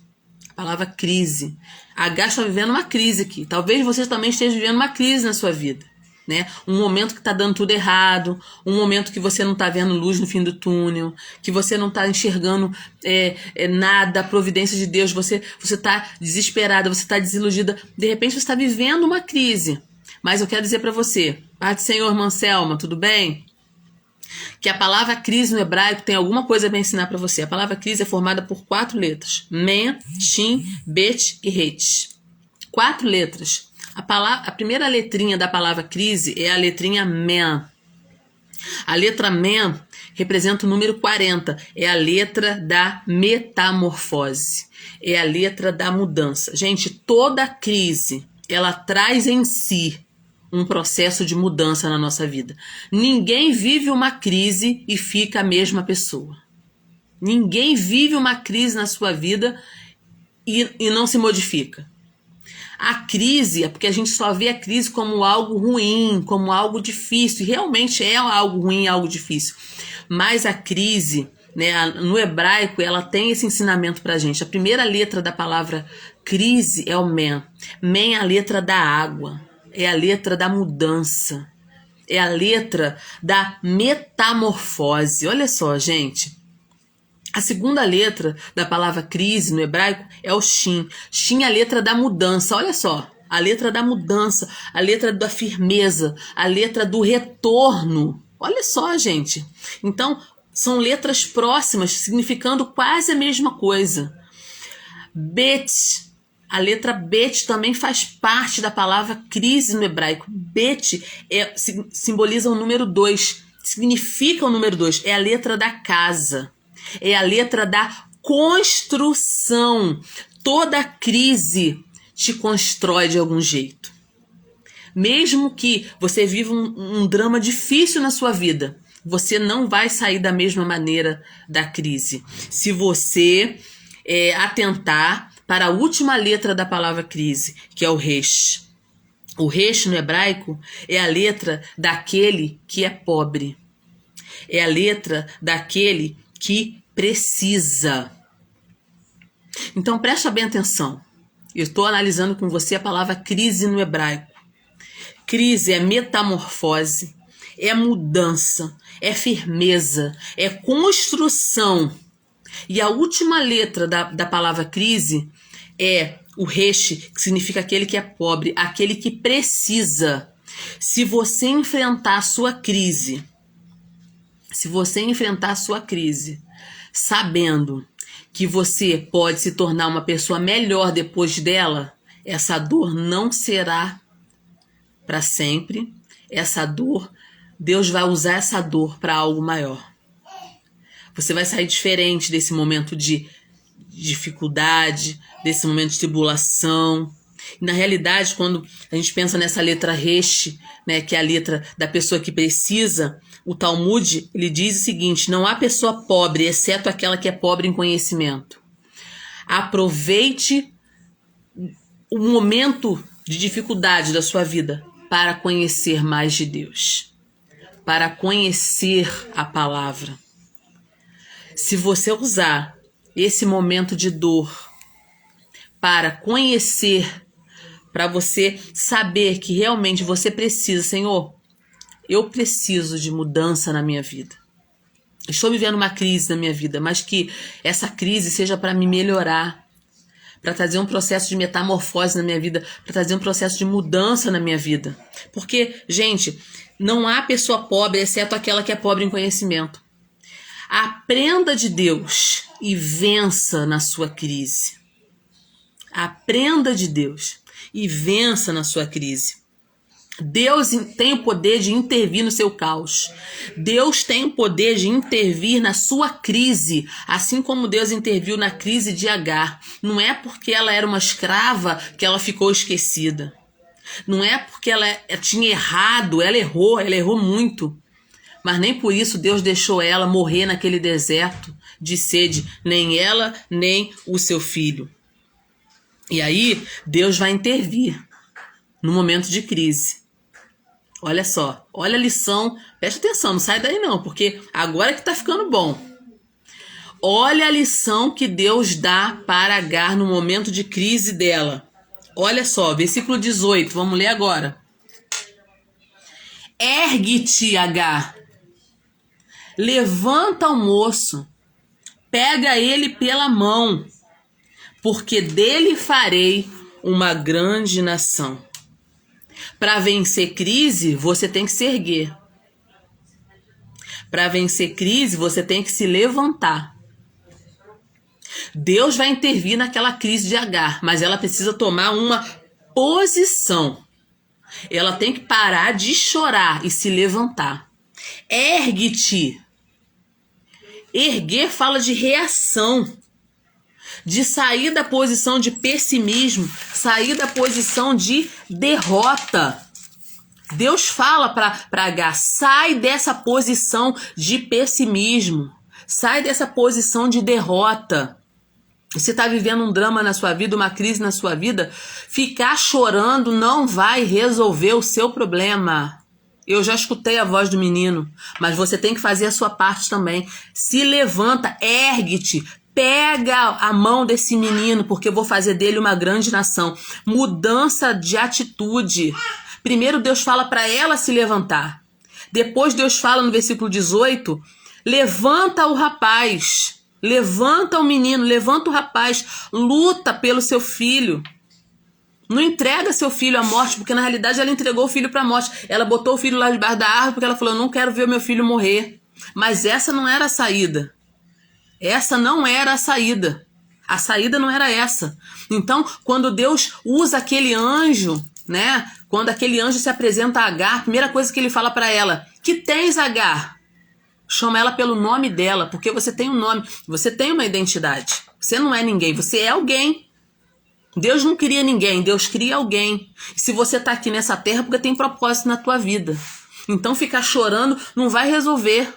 A palavra crise. Agar está vivendo uma crise aqui. Talvez você também esteja vivendo uma crise na sua vida, né? Um momento que está dando tudo errado, um momento que você não está vendo luz no fim do túnel, que você não está enxergando nada, a providência de Deus, você está desesperada, você está desiludida, de repente você está vivendo uma crise. Mas eu quero dizer para você, Paz do Senhor, irmã Selma, tudo bem? Que a palavra crise no hebraico tem alguma coisa para ensinar para você. A palavra crise é formada por 4 letras. Men, Shin, Bet e Het. 4 letras. A primeira letrinha da palavra crise é a letrinha Men. A letra Men representa o número 40. É a letra da metamorfose. É a letra da mudança. Gente, toda crise, ela traz em si um processo de mudança na nossa vida. Ninguém vive uma crise e fica a mesma pessoa. Ninguém vive uma crise na sua vida e não se modifica. A crise é porque a gente só vê a crise como algo ruim, como algo difícil. E realmente é algo ruim, algo difícil. Mas a crise, né? No hebraico, ela tem esse ensinamento pra gente. A primeira letra da palavra crise é o men. Men é a letra da água, é a letra da mudança, é a letra da metamorfose. Olha só, gente. A segunda letra da palavra crise no hebraico é o shin. Shin é a letra da mudança. Olha só. A letra da mudança, a letra da firmeza, a letra do retorno. Olha só, gente. Então, são letras próximas, significando quase a mesma coisa. Bet, a letra bet também faz parte da palavra crise no hebraico. Bet simboliza o número 2, significa o número 2, é a letra da casa, é a letra da construção. Toda crise te constrói de algum jeito. Mesmo que você viva um drama difícil na sua vida, você não vai sair da mesma maneira da crise. Se você atentar para a última letra da palavra crise, que é o resh. O resh no hebraico é a letra daquele que é pobre. É a letra daquele que precisa. Então presta bem atenção. Eu estou analisando com você a palavra crise no hebraico. Crise é metamorfose, é mudança, é firmeza, é construção. E a última letra da palavra crise é o resh, que significa aquele que é pobre, aquele que precisa. Se você enfrentar a sua crise, sabendo que você pode se tornar uma pessoa melhor depois dela, essa dor não será para sempre. Essa dor, Deus vai usar essa dor para algo maior. Você vai sair diferente desse momento de dificuldade, desse momento de tribulação. E na realidade, quando a gente pensa nessa letra resh, né, que é a letra da pessoa que precisa, o Talmud, ele diz o seguinte: não há pessoa pobre, exceto aquela que é pobre em conhecimento. Aproveite o momento de dificuldade da sua vida para conhecer mais de Deus, para conhecer a palavra. Se você usar esse momento de dor para conhecer, para você saber que realmente você precisa, Senhor, eu preciso de mudança na minha vida. Estou vivendo uma crise na minha vida, mas que essa crise seja para me melhorar, para trazer um processo de metamorfose na minha vida, para trazer um processo de mudança na minha vida. Porque, gente, não há pessoa pobre, exceto aquela que é pobre em conhecimento. Aprenda de Deus e vença na sua crise. Aprenda de Deus e vença na sua crise. Deus tem o poder de intervir no seu caos. Deus tem o poder de intervir na sua crise, assim como Deus interviu na crise de Agar. Não é porque ela era uma escrava que ela ficou esquecida. Não é porque ela tinha errado, ela errou muito. Mas nem por isso Deus deixou ela morrer naquele deserto de sede, nem ela, nem o seu filho. E aí, Deus vai intervir no momento de crise. Olha só, olha a lição, presta atenção, não sai daí não, porque agora que tá ficando bom. Olha a lição que Deus dá para Agar no momento de crise dela. Olha só, versículo 18, vamos ler agora. Ergue-te, Agar, levanta o moço, pega ele pela mão, porque dele farei uma grande nação. Para vencer crise, você tem que se erguer. Para vencer crise, você tem que se levantar. Deus vai intervir naquela crise de Agar, mas ela precisa tomar uma posição. Ela tem que parar de chorar e se levantar. Ergue-te. Erguer fala de reação, de sair da posição de pessimismo, sair da posição de derrota. Deus fala para Agar, sai dessa posição de pessimismo, sai dessa posição de derrota. Você está vivendo um drama na sua vida, uma crise na sua vida, ficar chorando não vai resolver o seu problema. Eu já escutei a voz do menino, mas você tem que fazer a sua parte também. Se levanta, ergue-te, pega a mão desse menino, porque eu vou fazer dele uma grande nação. Mudança de atitude. Primeiro Deus fala para ela se levantar. Depois Deus fala no versículo 18, levanta o rapaz, levanta o menino, levanta o rapaz, luta pelo seu filho. Não entrega seu filho à morte, porque na realidade ela entregou o filho para a morte. Ela botou o filho lá debaixo da árvore porque ela falou, eu não quero ver o meu filho morrer. Mas essa não era a saída. Essa não era a saída. A saída não era essa. Então, quando Deus usa aquele anjo, né? Quando aquele anjo se apresenta a Agar, a primeira coisa que ele fala para ela, que tens, Agar? Chama ela pelo nome dela, porque você tem um nome, você tem uma identidade. Você não é ninguém, você é alguém. Deus não cria ninguém, Deus cria alguém. E se você está aqui nessa terra, porque tem propósito na tua vida. Então ficar chorando não vai resolver.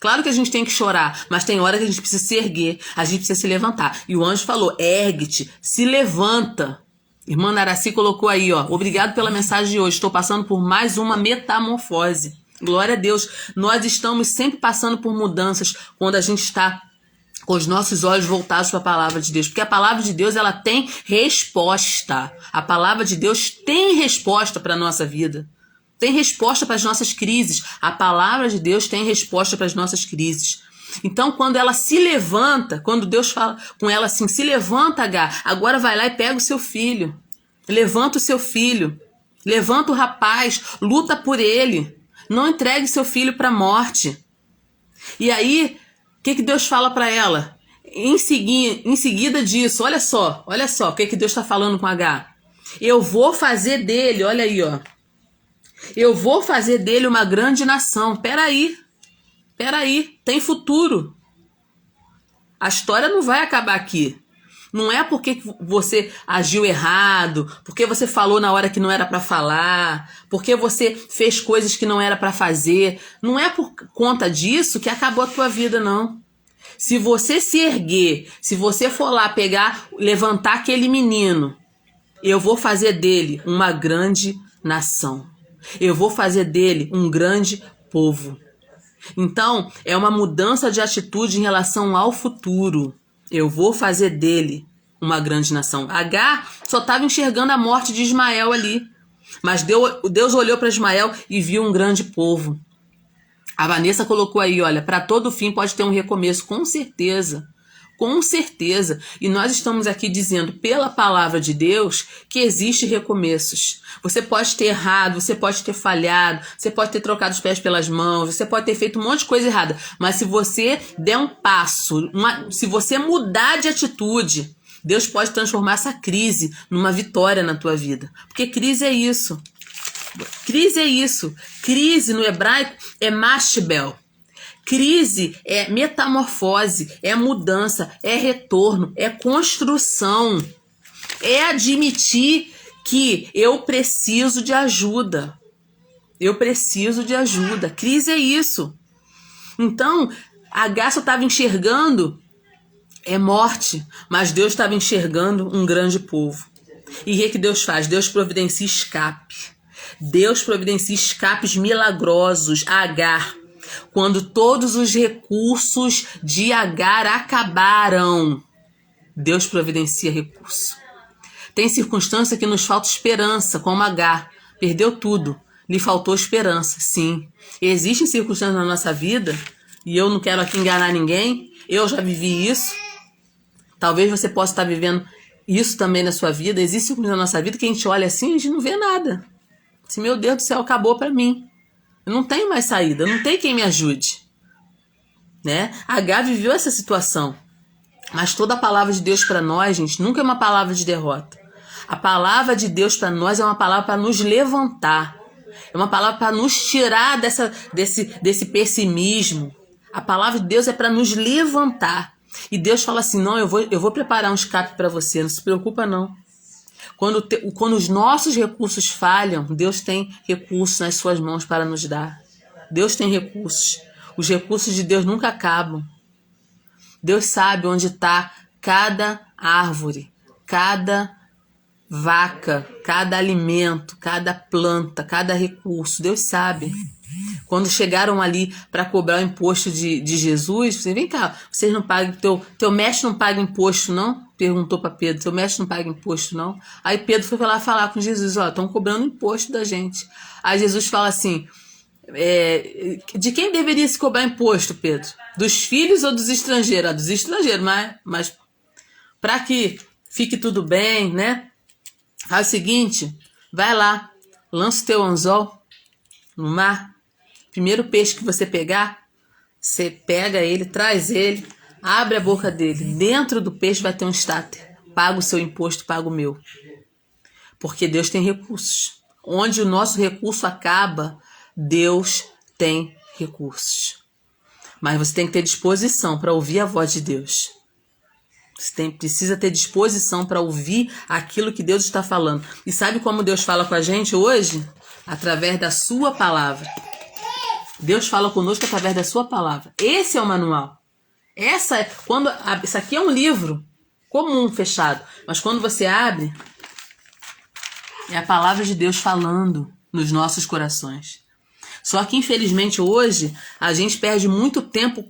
Claro que a gente tem que chorar, mas tem hora que a gente precisa se erguer, a gente precisa se levantar. E o anjo falou, ergue-te, se levanta. Irmã Naraci colocou aí, ó, obrigado pela mensagem de hoje, estou passando por mais uma metamorfose. Glória a Deus, nós estamos sempre passando por mudanças quando a gente está com os nossos olhos voltados para a palavra de Deus, porque a palavra de Deus, ela tem resposta. A palavra de Deus tem resposta para a nossa vida. Tem resposta para as nossas crises. A palavra de Deus tem resposta para as nossas crises. Então, quando ela se levanta, quando Deus fala com ela assim, se levanta, Agar, agora vai lá e pega o seu filho. Levanta o seu filho. Levanta o rapaz, luta por ele. Não entregue seu filho para a morte. E aí, o que Deus fala para ela? Em seguida disso, olha só o que Deus está falando com Agar. Eu vou fazer dele, olha aí, ó. Eu vou fazer dele uma grande nação. Peraí, tem futuro. A história não vai acabar aqui. Não é porque você agiu errado, porque você falou na hora que não era para falar, porque você fez coisas que não era para fazer. Não é por conta disso que acabou a tua vida, não. Se você se erguer, se você for lá levantar aquele menino, eu vou fazer dele uma grande nação. Eu vou fazer dele um grande povo. Então, é uma mudança de atitude em relação ao futuro. Eu vou fazer dele uma grande nação. Agar só estava enxergando a morte de Ismael ali. Mas Deus olhou para Ismael e viu um grande povo. A Vanessa colocou aí, olha, para todo fim pode ter um recomeço, com certeza. Com certeza. E nós estamos aqui dizendo, pela palavra de Deus, que existe recomeços. Você pode ter errado, você pode ter falhado, você pode ter trocado os pés pelas mãos, você pode ter feito um monte de coisa errada. Mas se você der um passo, se você mudar de atitude, Deus pode transformar essa crise numa vitória na tua vida. Porque crise é isso. Crise é isso. Crise no hebraico é mashbel. Crise é metamorfose, é mudança, é retorno, é construção. É admitir que eu preciso de ajuda. Eu preciso de ajuda. Crise é isso. Então, Agar só estava enxergando morte, mas Deus estava enxergando um grande povo. E o que Deus faz? Deus providencia escape. Deus providencia escapes milagrosos a Agar. Quando todos os recursos de Agar acabaram, Deus providencia recurso. Tem circunstância que nos falta esperança, como Agar. Perdeu tudo, lhe faltou esperança, sim. Existem circunstâncias na nossa vida, e eu não quero aqui enganar ninguém, eu já vivi isso. Talvez você possa estar vivendo isso também na sua vida. Existe circunstância na nossa vida que a gente olha assim e a gente não vê nada. Assim, meu Deus do céu, acabou para mim. Eu não tenho mais saída, eu não tenho quem me ajude. Né? Agar viveu essa situação. Mas toda a palavra de Deus para nós, gente, nunca é uma palavra de derrota. A palavra de Deus para nós é uma palavra para nos levantar. É uma palavra para nos tirar desse pessimismo. A palavra de Deus é para nos levantar. E Deus fala assim, não, eu vou preparar um escape para você, não se preocupa não. Quando os nossos recursos falham, Deus tem recursos nas suas mãos para nos dar. Deus tem recursos. Os recursos de Deus nunca acabam. Deus sabe onde está cada árvore, cada vaca, cada alimento, cada planta, cada recurso. Deus sabe. Quando chegaram ali para cobrar o imposto de Jesus, você vem cá, vocês não pagam, teu mestre não paga imposto, não? Perguntou para Pedro, teu mestre não paga imposto, não? Aí Pedro foi lá falar com Jesus, ó, estão cobrando imposto da gente. Aí Jesus fala assim, de quem deveria se cobrar imposto, Pedro? Dos filhos ou dos estrangeiros? Ah, dos estrangeiros, mas para que fique tudo bem, né? Faz o seguinte, vai lá, lança o teu anzol no mar. Primeiro peixe que você pegar, você pega ele, traz ele, abre a boca dele. Dentro do peixe vai ter um estáter. Paga o seu imposto, paga o meu. Porque Deus tem recursos. Onde o nosso recurso acaba, Deus tem recursos. Mas você tem que ter disposição para ouvir a voz de Deus. Você precisa ter disposição para ouvir aquilo que Deus está falando. E sabe como Deus fala com a gente hoje? Através da sua palavra. Deus fala conosco através da sua palavra. Esse é o manual. Isso aqui é um livro comum, fechado. Mas quando você abre, é a palavra de Deus falando nos nossos corações. Só que, infelizmente, hoje, a gente perde muito tempo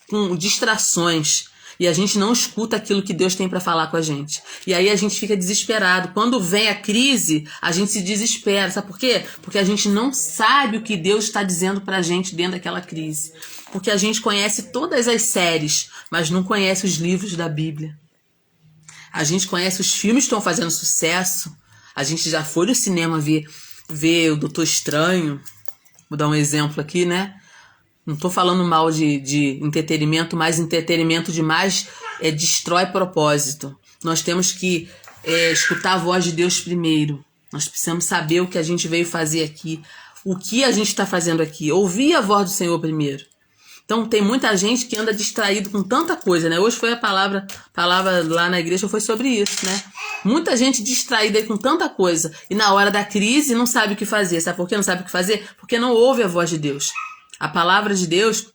com distrações. E a gente não escuta aquilo que Deus tem para falar com a gente. E aí a gente fica desesperado. Quando vem a crise, a gente se desespera. Sabe por quê? Porque a gente não sabe o que Deus está dizendo para a gente dentro daquela crise. Porque a gente conhece todas as séries, mas não conhece os livros da Bíblia. A gente conhece os filmes que estão fazendo sucesso. A gente já foi no cinema ver o Doutor Estranho. Vou dar um exemplo aqui, né? Não estou falando mal de entretenimento, mas entretenimento demais destrói propósito. Nós temos que escutar a voz de Deus primeiro. Nós precisamos saber o que a gente veio fazer aqui, o que a gente está fazendo aqui. Ouvir a voz do Senhor primeiro. Então tem muita gente que anda distraído com tanta coisa, né? Hoje foi a palavra lá na igreja foi sobre isso, né? Muita gente distraída com tanta coisa e na hora da crise não sabe o que fazer. Sabe por que não sabe o que fazer? Porque não ouve a voz de Deus. A palavra de Deus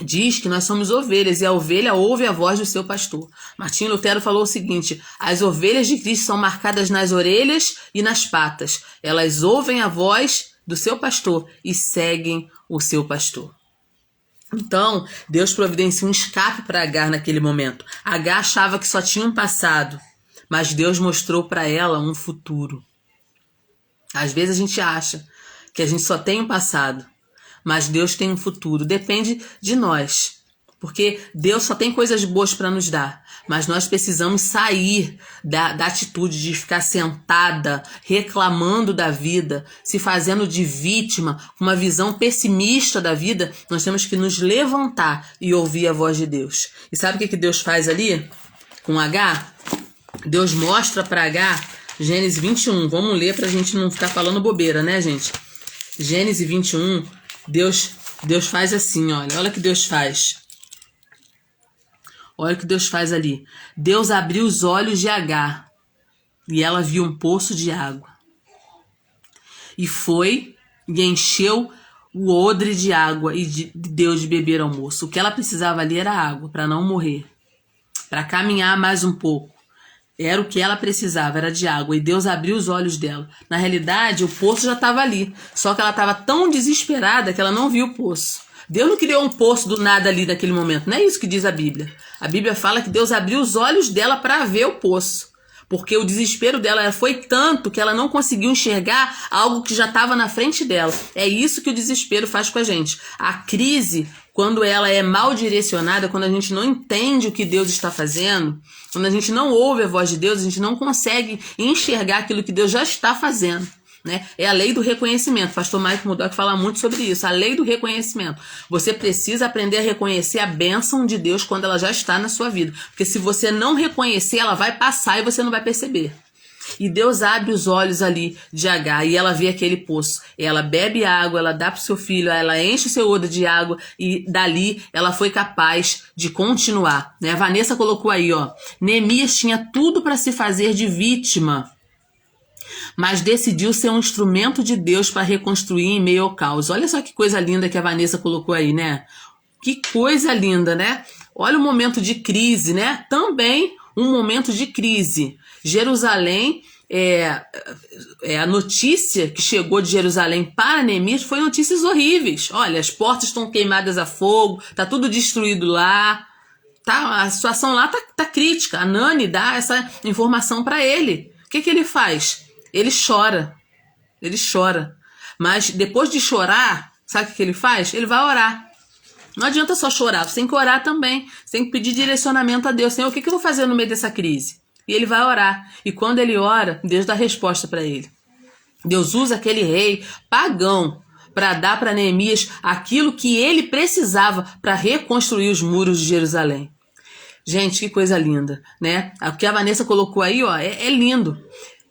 diz que nós somos ovelhas e a ovelha ouve a voz do seu pastor. Martinho Lutero falou o seguinte: as ovelhas de Cristo são marcadas nas orelhas e nas patas. Elas ouvem a voz do seu pastor e seguem o seu pastor. Então, Deus providencia um escape para Agar naquele momento. Agar achava que só tinha um passado, mas Deus mostrou para ela um futuro. Às vezes a gente acha que a gente só tem um passado, mas Deus tem um futuro. Depende de nós. Porque Deus só tem coisas boas para nos dar. Mas nós precisamos sair da atitude de ficar sentada, reclamando da vida, se fazendo de vítima, com uma visão pessimista da vida. Nós temos que nos levantar e ouvir a voz de Deus. E sabe o que Deus faz ali com Agar? Deus mostra para Agar, Gênesis 21. Vamos ler para a gente não ficar falando bobeira, né, gente? Gênesis 21, Deus faz assim, olha o que Deus faz. Olha o que Deus faz ali. Deus abriu os olhos de Agar e ela viu um poço de água. E foi e encheu o odre de água e deu de beber ao moço. O que ela precisava ali era água para não morrer, para caminhar mais um pouco. Era o que ela precisava, era de água. E Deus abriu os olhos dela. Na realidade, o poço já estava ali. Só que ela estava tão desesperada que ela não viu o poço. Deus não criou um poço do nada ali naquele momento. Não é isso que diz a Bíblia. A Bíblia fala que Deus abriu os olhos dela para ver o poço. Porque o desespero dela foi tanto que ela não conseguiu enxergar algo que já estava na frente dela. É isso que o desespero faz com a gente. A crise, quando ela é mal direcionada, quando a gente não entende o que Deus está fazendo, quando a gente não ouve a voz de Deus, a gente não consegue enxergar aquilo que Deus já está fazendo. Né? É a lei do reconhecimento. Pastor Mike Murdock fala muito sobre isso. A lei do reconhecimento. Você precisa aprender a reconhecer a bênção de Deus quando ela já está na sua vida. Porque se você não reconhecer, ela vai passar e você não vai perceber. E Deus abre os olhos ali de Agar e ela vê aquele poço. Ela bebe água, ela dá para o seu filho, ela enche o seu odre de água e dali ela foi capaz de continuar. Né? A Vanessa colocou aí, Neemias tinha tudo para se fazer de vítima, mas decidiu ser um instrumento de Deus para reconstruir em meio ao caos. Olha só que coisa linda que a Vanessa colocou aí, né? Que coisa linda, né? Olha o momento de crise, né? Também um momento de crise. Jerusalém, a notícia que chegou de Jerusalém para Neemias foi notícias horríveis. Olha, as portas estão queimadas a fogo, tá tudo destruído lá. Tá, a situação lá tá crítica. A Nani dá essa informação para ele. O que ele faz? Ele chora. Mas depois de chorar, sabe o que ele faz? Ele vai orar. Não adianta só chorar, você tem que orar também. Você tem que pedir direcionamento a Deus. Senhor, o que eu vou fazer no meio dessa crise? E ele vai orar. E quando ele ora, Deus dá resposta para ele. Deus usa aquele rei pagão para dar para Neemias aquilo que ele precisava para reconstruir os muros de Jerusalém. Gente, que coisa linda, né? O que a Vanessa colocou aí, ó, é lindo.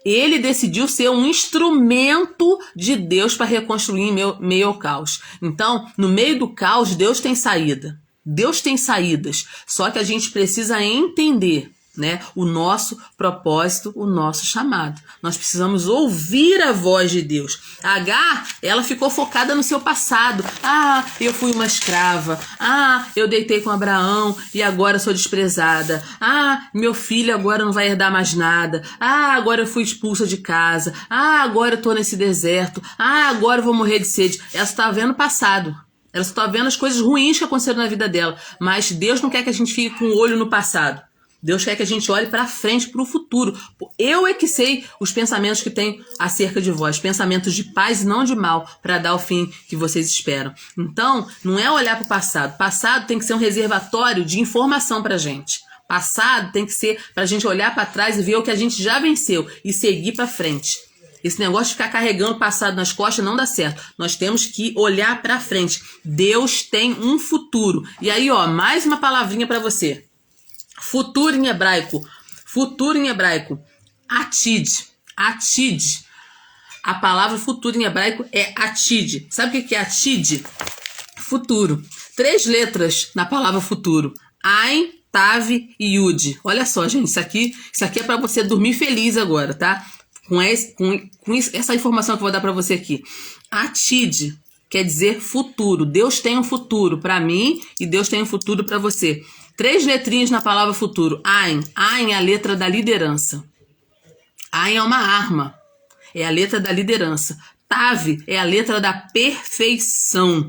Ele decidiu ser um instrumento de Deus para reconstruir em meio ao caos. Então, no meio do caos, Deus tem saída. Deus tem saídas. Só que a gente precisa entender, né, o nosso propósito, o nosso chamado. Nós precisamos ouvir a voz de Deus. A Agar, ela ficou focada no seu passado. Eu fui uma escrava. Eu deitei com Abraão e agora sou desprezada. Meu filho agora não vai herdar mais nada. Agora eu fui expulsa de casa. Agora eu tô nesse deserto. Agora eu vou morrer de sede. Ela só tá vendo o passado. Ela só tá vendo as coisas ruins que aconteceram na vida dela. Mas Deus não quer que a gente fique com o olho no passado. Deus quer que a gente olhe para frente, para o futuro. Eu é que sei os pensamentos que tenho acerca de vós. Pensamentos de paz e não de mal, para dar o fim que vocês esperam. Então, não é olhar para o passado. Passado tem que ser um reservatório de informação para a gente. Passado tem que ser para a gente olhar para trás e ver o que a gente já venceu e seguir para frente. Esse negócio de ficar carregando o passado nas costas não dá certo. Nós temos que olhar para frente. Deus tem um futuro. E aí, ó, mais uma palavrinha para você. Futuro em hebraico, atid. A palavra futuro em hebraico é atid. Sabe o que é atid? Futuro. 3 letras na palavra futuro. Ain, Tav e Yud. Olha só, gente, isso aqui é para você dormir feliz agora, tá? Com essa informação que eu vou dar para você aqui. Atid quer dizer futuro. Deus tem um futuro para mim e Deus tem um futuro para você. 3 letrinhas na palavra futuro. Ain. Ain é a letra da liderança. Ain é uma arma. É a letra da liderança. Tav é a letra da perfeição.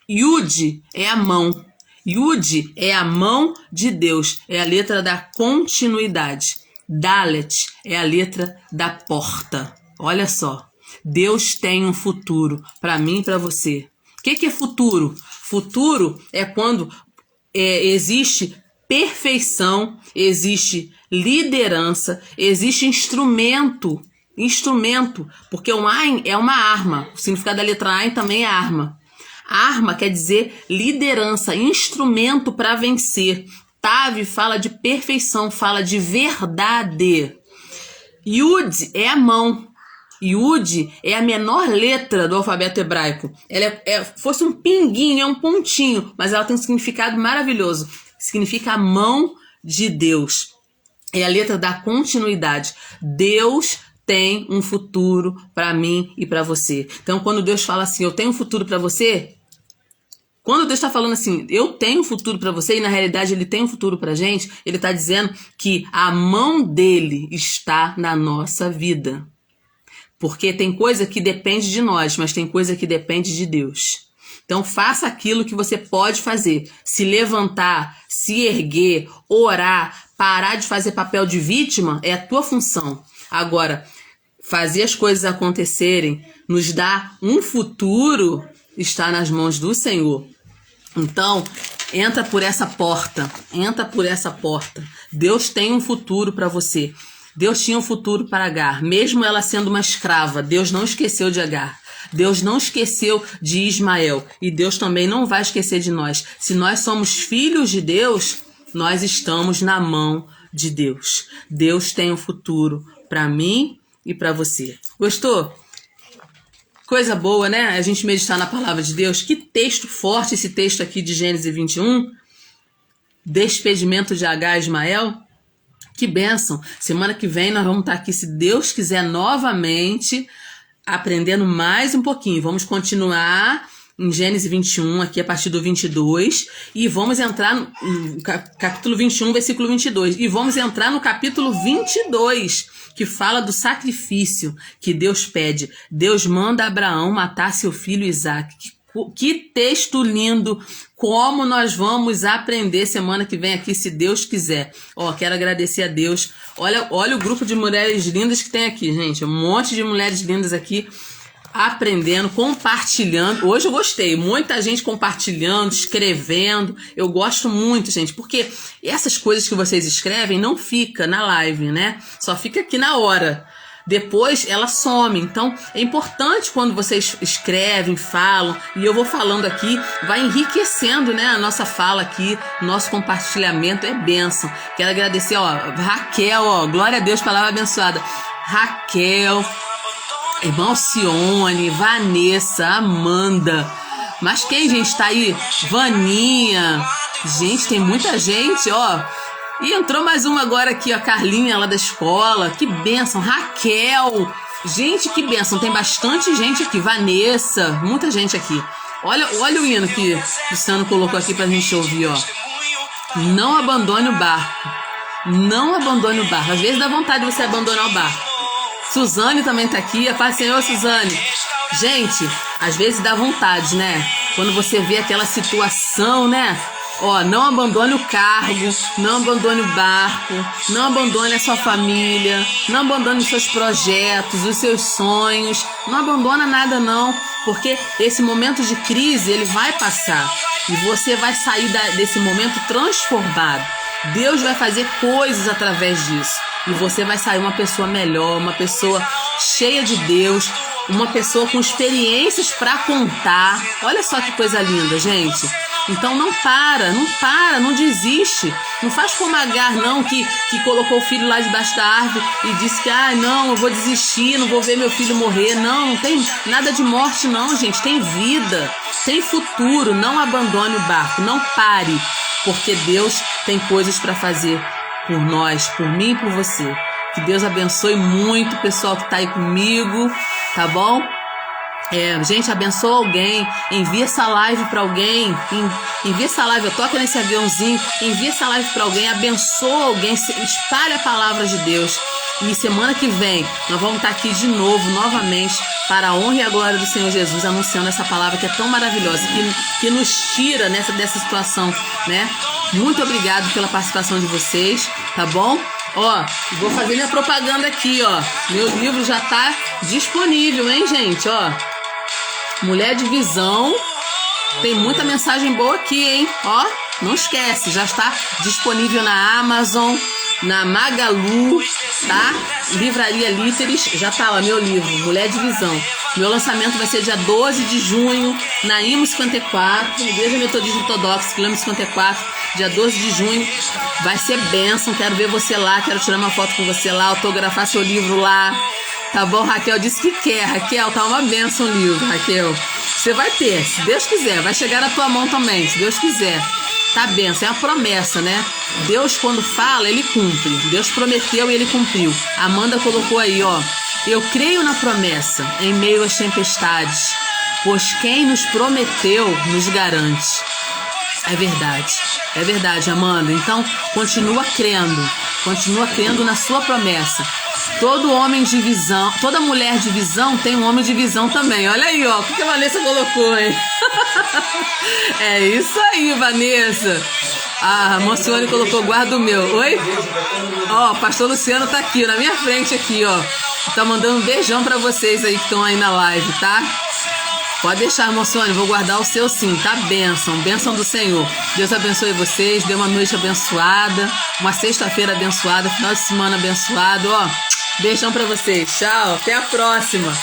Yud é a mão. Yud é a mão de Deus. É a letra da continuidade. Dalet é a letra da porta. Olha só. Deus tem um futuro para mim e para você. O que é futuro? Futuro é quando existe perfeição, existe liderança, existe instrumento, porque o Ain é uma arma, o significado da letra Ain também é arma. Arma quer dizer liderança, instrumento para vencer. Tav fala de perfeição, fala de verdade. Yud é a mão. Yud é a menor letra do alfabeto hebraico. Ela fosse um pinguinho, é um pontinho, mas ela tem um significado maravilhoso. Significa a mão de Deus. É a letra da continuidade. Deus tem um futuro para mim e para você. Então, quando Deus fala assim, eu tenho um futuro para você, quando Deus está falando assim, eu tenho um futuro para você, e na realidade Ele tem um futuro para a gente, Ele está dizendo que a mão dele está na nossa vida. Porque tem coisa que depende de nós, mas tem coisa que depende de Deus. Então faça aquilo que você pode fazer. Se levantar, se erguer, orar, parar de fazer papel de vítima é a tua função. Agora, fazer as coisas acontecerem, nos dar um futuro, está nas mãos do Senhor. Então, entra por essa porta. Deus tem um futuro para você. Deus tinha um futuro para Agar, mesmo ela sendo uma escrava. Deus não esqueceu de Agar. Deus não esqueceu de Ismael. E Deus também não vai esquecer de nós. Se nós somos filhos de Deus, nós estamos na mão de Deus. Deus tem um futuro para mim e para você. Gostou? Coisa boa, né? A gente meditar na palavra de Deus. Que texto forte esse texto aqui de Gênesis 21. Despedimento de Agar e Ismael. Que bênção! Semana que vem nós vamos estar aqui, se Deus quiser, novamente, aprendendo mais um pouquinho. Vamos continuar em Gênesis 21, aqui a partir do 22, e vamos entrar no capítulo 21, versículo 22, e vamos entrar no capítulo 22, que fala do sacrifício que Deus pede. Deus manda Abraão matar seu filho Isaque. Que texto lindo! Como nós vamos aprender semana que vem aqui, se Deus quiser. Quero agradecer a Deus. Olha o grupo de mulheres lindas que tem aqui, gente. Um monte de mulheres lindas aqui aprendendo, compartilhando. Hoje eu gostei. Muita gente compartilhando, escrevendo. Eu gosto muito, gente, porque essas coisas que vocês escrevem não fica na live, né? Só fica aqui na hora. Depois ela some. Então é importante quando vocês escrevem, falam, e eu vou falando aqui, vai enriquecendo, né, a nossa fala aqui, nosso compartilhamento é bênção. Quero agradecer, Raquel, glória a Deus, palavra abençoada. Raquel, irmã Alcione, Vanessa, Amanda. Mas quem, gente, tá aí? Vaninha. Gente, tem muita gente, E entrou mais uma agora aqui, a Carlinha, lá da escola. Que bênção. Raquel. Gente, que bênção. Tem bastante gente aqui. Vanessa. Muita gente aqui. Olha o hino que o Luciano colocou aqui pra gente ouvir, Não abandone o barco. Não abandone o barco. Às vezes dá vontade de você abandonar o barco. Suzane também tá aqui. A paz do Senhor, Suzane. Gente, às vezes dá vontade, né? Quando você vê aquela situação, né? Não abandone o cargo, não abandone o barco, não abandone a sua família, não abandone os seus projetos, os seus sonhos, não abandona nada não, porque esse momento de crise, ele vai passar e você vai sair desse momento transformado. Deus vai fazer coisas através disso e você vai sair uma pessoa melhor, uma pessoa cheia de Deus, uma pessoa com experiências para contar. Olha só que coisa linda, gente. Então não não desiste. Não faz como Agar, não, que colocou o filho lá debaixo da árvore e disse que, não, eu vou desistir, não vou ver meu filho morrer. Não tem nada de morte não, gente. Tem vida, tem futuro. Não abandone o barco, não pare, porque Deus tem coisas para fazer por nós, por mim e por você. Que Deus abençoe muito o pessoal que tá aí comigo, tá bom? Gente, abençoa alguém, envia essa live para alguém, envia essa live, eu toco nesse aviãozinho, envia essa live para alguém, abençoa alguém, espalha a palavra de Deus. E semana que vem nós vamos estar aqui de novo, novamente, para a honra e a glória do Senhor Jesus, anunciando essa palavra que é tão maravilhosa, que nos tira dessa situação, né? Muito obrigado pela participação de vocês, tá bom? Vou fazer minha propaganda aqui, meu livro já tá disponível, hein, gente, Mulher de Visão, tem muita mensagem boa aqui, hein? Não esquece, já está disponível na Amazon, na Magalu, tá? Livraria Líteres, já tá lá meu livro, Mulher de Visão. Meu lançamento vai ser dia 12 de junho, na IMO 54, Igreja Metodista Ortodoxa, quilômetro 54, dia 12 de junho. Vai ser bênção, quero ver você lá, quero tirar uma foto com você lá, autografar seu livro lá. Tá bom, Raquel disse que quer. Raquel, tá uma bênção o livro, Raquel. Você vai ter, se Deus quiser. Vai chegar na tua mão também, se Deus quiser. Tá bênção, é uma promessa, né? Deus, quando fala, ele cumpre. Deus prometeu e ele cumpriu. A Amanda colocou aí, eu creio na promessa em meio às tempestades, pois quem nos prometeu nos garante. É verdade, Amanda. Então, continua crendo na sua promessa. Todo homem de visão, toda mulher de visão tem um homem de visão também. Olha aí, o que a Vanessa colocou, hein? É isso aí, Vanessa. A Alcione colocou, guarda o meu. Oi? O pastor Luciano tá aqui, na minha frente aqui, Tá mandando um beijão pra vocês aí que estão aí na live, tá? Pode deixar, Alcione, vou guardar o seu sim, tá? Bênção do Senhor. Deus abençoe vocês, dê uma noite abençoada, uma sexta-feira abençoada, final de semana abençoado, Beijão pra vocês, tchau, até a próxima.